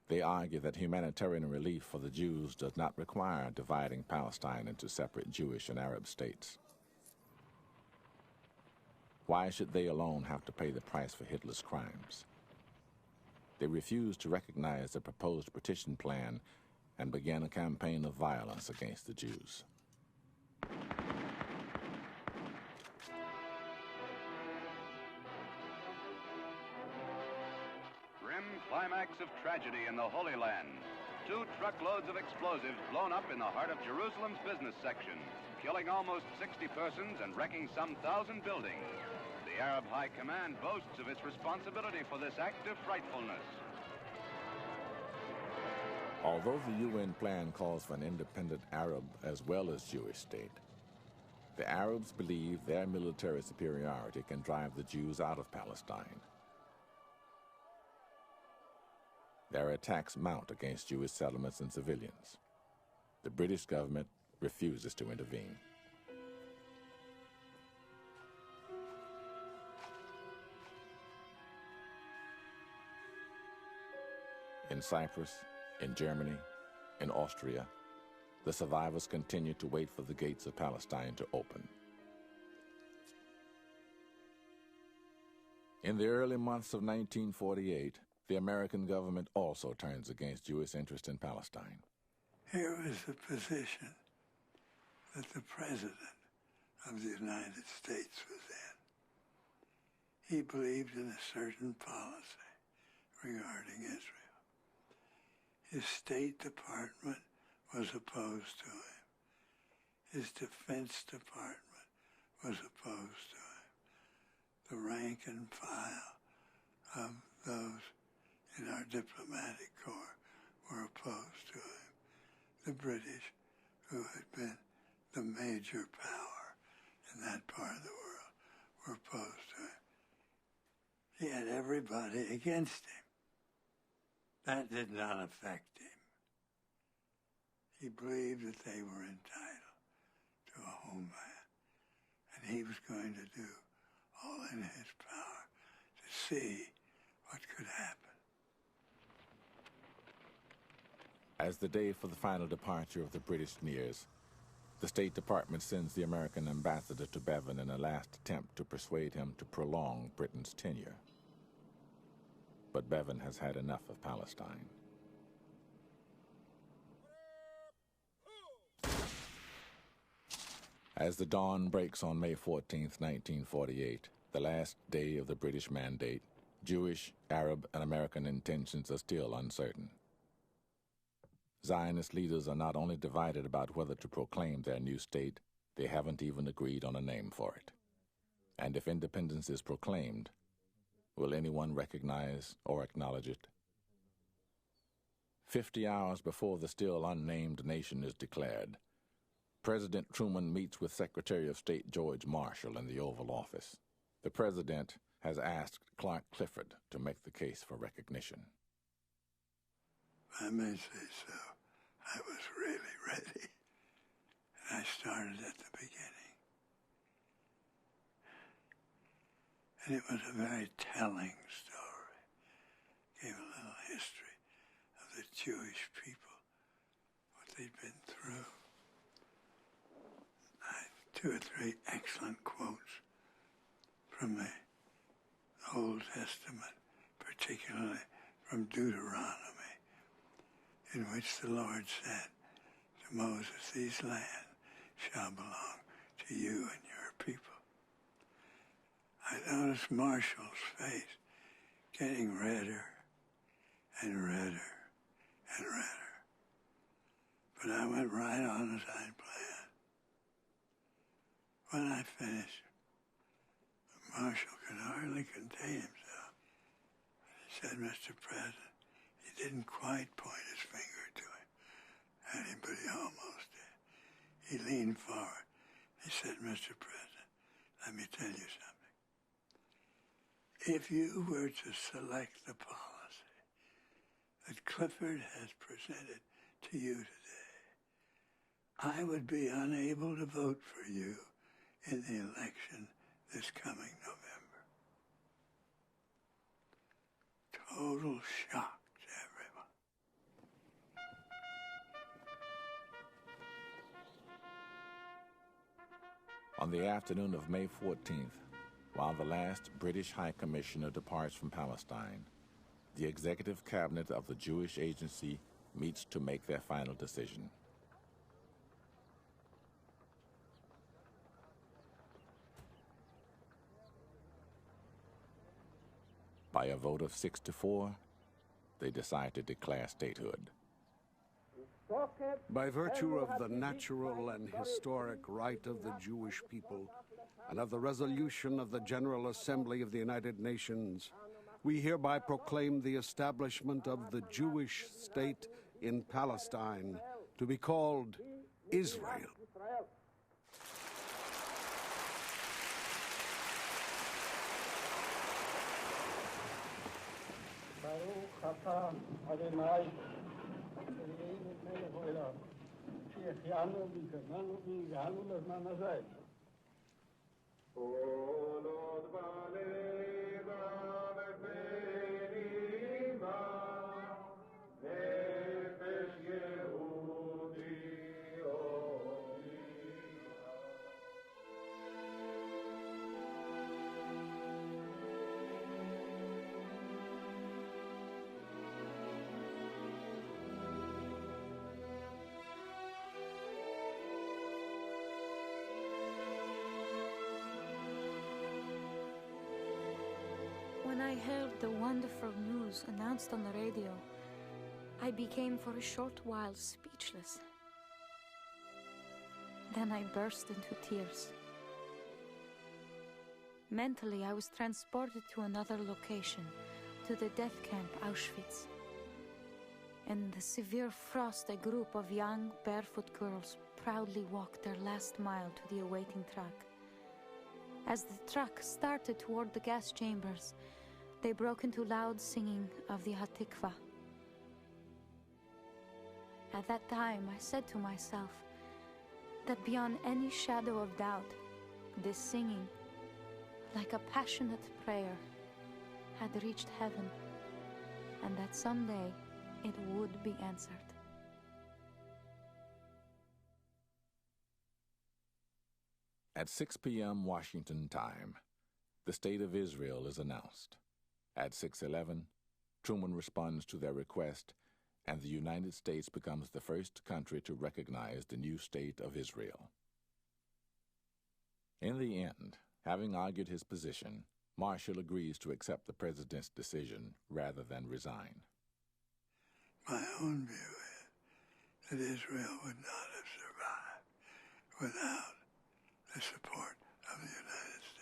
They argue that humanitarian relief for the Jews does not require dividing Palestine into separate Jewish and Arab states. Why should they alone have to pay the price for Hitler's crimes? They refused to recognize the proposed partition plan and began a campaign of violence against the Jews. climax of tragedy in the Holy Land. 2 truckloads of explosives blown up in the heart of Jerusalem's business section, killing almost 60 persons and wrecking some 1,000 buildings. The Arab High Command boasts of its responsibility for this act of frightfulness. Although the UN plan calls for an independent Arab as well as Jewish state, the Arabs believe their military superiority can drive the Jews out of Palestine. Their attacks mount against Jewish settlements and civilians. The British government refuses to intervene. In Cyprus, in Germany, in Austria, the survivors continue to wait for the gates of Palestine to open. In the early months of 1948, the American government also turns against Jewish interest in Palestine. Here was the position that the President of the United States was in. He believed in a certain policy regarding Israel. His State Department was opposed to him. His Defense Department was opposed to him. The rank and file of those in our diplomatic corps were opposed to him. The British, who had been the major power in that part of the world, were opposed to him. He had everybody against him. That did not affect him. He believed that they were entitled to a homeland, and he was going to do all in his power to see what could happen. As the day for the final departure of the British nears, the State Department sends the American ambassador to Bevan in a last attempt to persuade him to prolong Britain's tenure. But Bevan has had enough of Palestine. As the dawn breaks on May 14, 1948, the last day of the British mandate, Jewish, Arab, and American intentions are still uncertain. Zionist leaders are not only divided about whether to proclaim their new state, they haven't even agreed on a name for it. And if independence is proclaimed, will anyone recognize or acknowledge it? 50 hours before the still unnamed nation is declared, President Truman meets with Secretary of State George Marshall in the Oval Office. The president has asked Clark Clifford to make the case for recognition. I may say so. I was really ready. And I started at the beginning. And it was a very telling story. Gave a little history of the Jewish people, what they'd been through. I have 2 or 3 excellent quotes from the Old Testament, particularly from Deuteronomy, in which the Lord said to Moses, "These land shall belong to you and your people." I noticed Marshall's face getting redder and redder and redder. But I went right on as I'd planned. When I finished, Marshall could hardly contain himself. He said, "Mr. President," he didn't quite point his finger to him at him, but he almost did. He leaned forward. He said, "Mr. President, let me tell you something. If you were to select the policy that Clifford has presented to you today, I would be unable to vote for you in the election this coming November." Total shock to everyone. On the afternoon of May 14th, while the last British High Commissioner departs from Palestine, the executive cabinet of the Jewish Agency meets to make their final decision. By a vote of 6-4, they decide to declare statehood. By virtue of the natural and historic right of the Jewish people and of the resolution of the General Assembly of the United Nations, we hereby proclaim the establishment of the Jewish state in Palestine to be called Israel. Baruch atah Adonai, Eloheinu melech haolam, שהחיינו וקיימנו והגענו לזמן הזה. כל עוד בלבה ובנימה, נפש יהודי When I heard the wonderful news announced on the radio, I became for a short while speechless. Then I burst into tears. Mentally, I was transported to another location, to the death camp Auschwitz. In the severe frost, a group of young, barefoot girls proudly walked their last mile to the awaiting truck. As the truck started toward the gas chambers, they broke into loud singing of the Hatikva. At that time, I said to myself that beyond any shadow of doubt, this singing, like a passionate prayer, had reached heaven, and that someday it would be answered. At 6 p.m. Washington time, the State of Israel is announced. At 6:11, Truman responds to their request, and the United States becomes the first country to recognize the new State of Israel. In the end, having argued his position, Marshall agrees to accept the president's decision rather than resign. My own view is that Israel would not have survived without the support of the United States.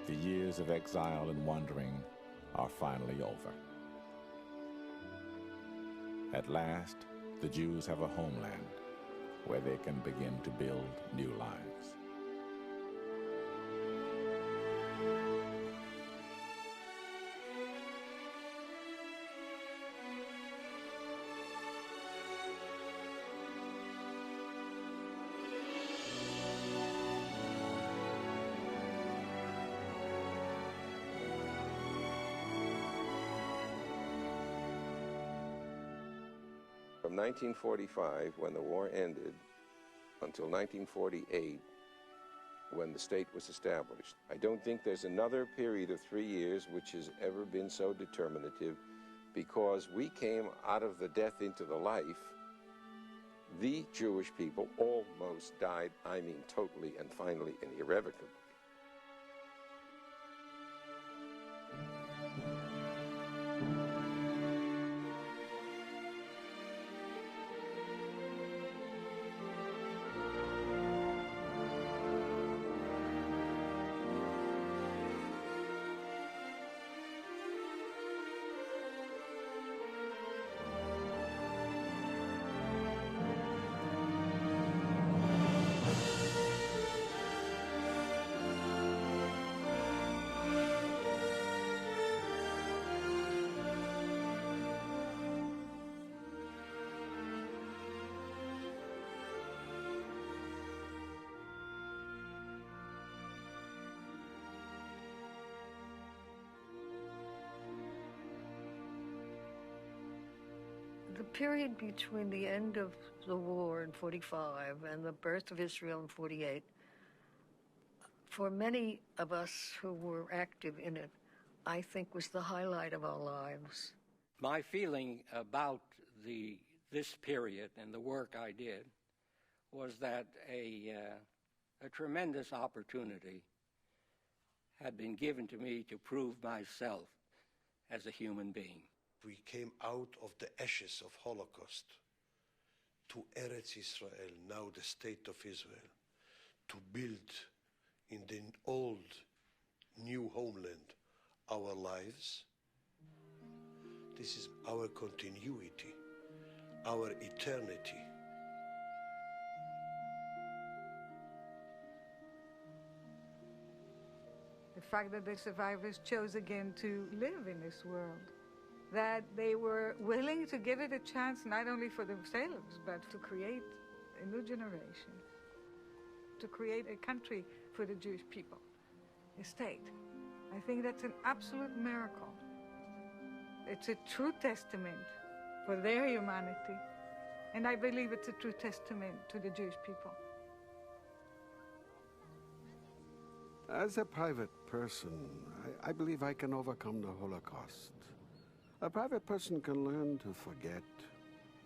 The years of exile and wandering are finally over. At last, the Jews have a homeland where they can begin to build new lives. From 1945, when the war ended, until 1948, when the state was established. I don't think there's another period of 3 years which has ever been so determinative, because we came out of the death into the life. The Jewish people almost died, I mean totally and finally and irrevocably. The period between the end of the war in 45 and the birth of Israel in 48, for many of us who were active in it, I think was the highlight of our lives. My feeling about this period and the work I did was that a tremendous opportunity had been given to me to prove myself as a human being. We came out of the ashes of Holocaust to Eretz Israel, now the state of Israel, to build in the old, new homeland our lives. This is our continuity, our eternity. The fact that the survivors chose again to live in this world, that they were willing to give it a chance not only for themselves, but to create a new generation, to create a country for the Jewish people, a state. I think that's an absolute miracle. It's a true testament for their humanity, and I believe it's a true testament to the Jewish people. As a private person, I believe I can overcome the Holocaust. A private person can learn to forget,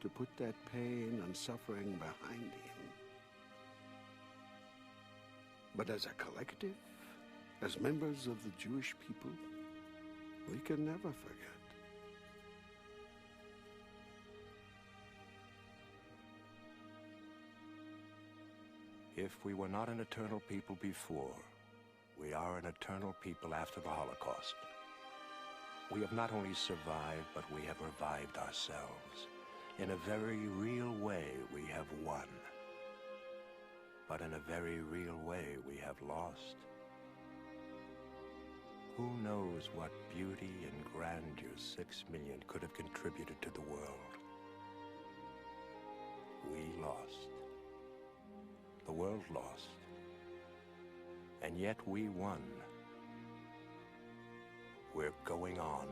to put that pain and suffering behind him. But as a collective, as members of the Jewish people, we can never forget. If we were not an eternal people before, we are an eternal people after the Holocaust. We have not only survived, but we have revived ourselves. In a very real way, we have won. But in a very real way, we have lost. Who knows what beauty and grandeur 6 million could have contributed to the world? We lost. The world lost. And yet we won. We're going on.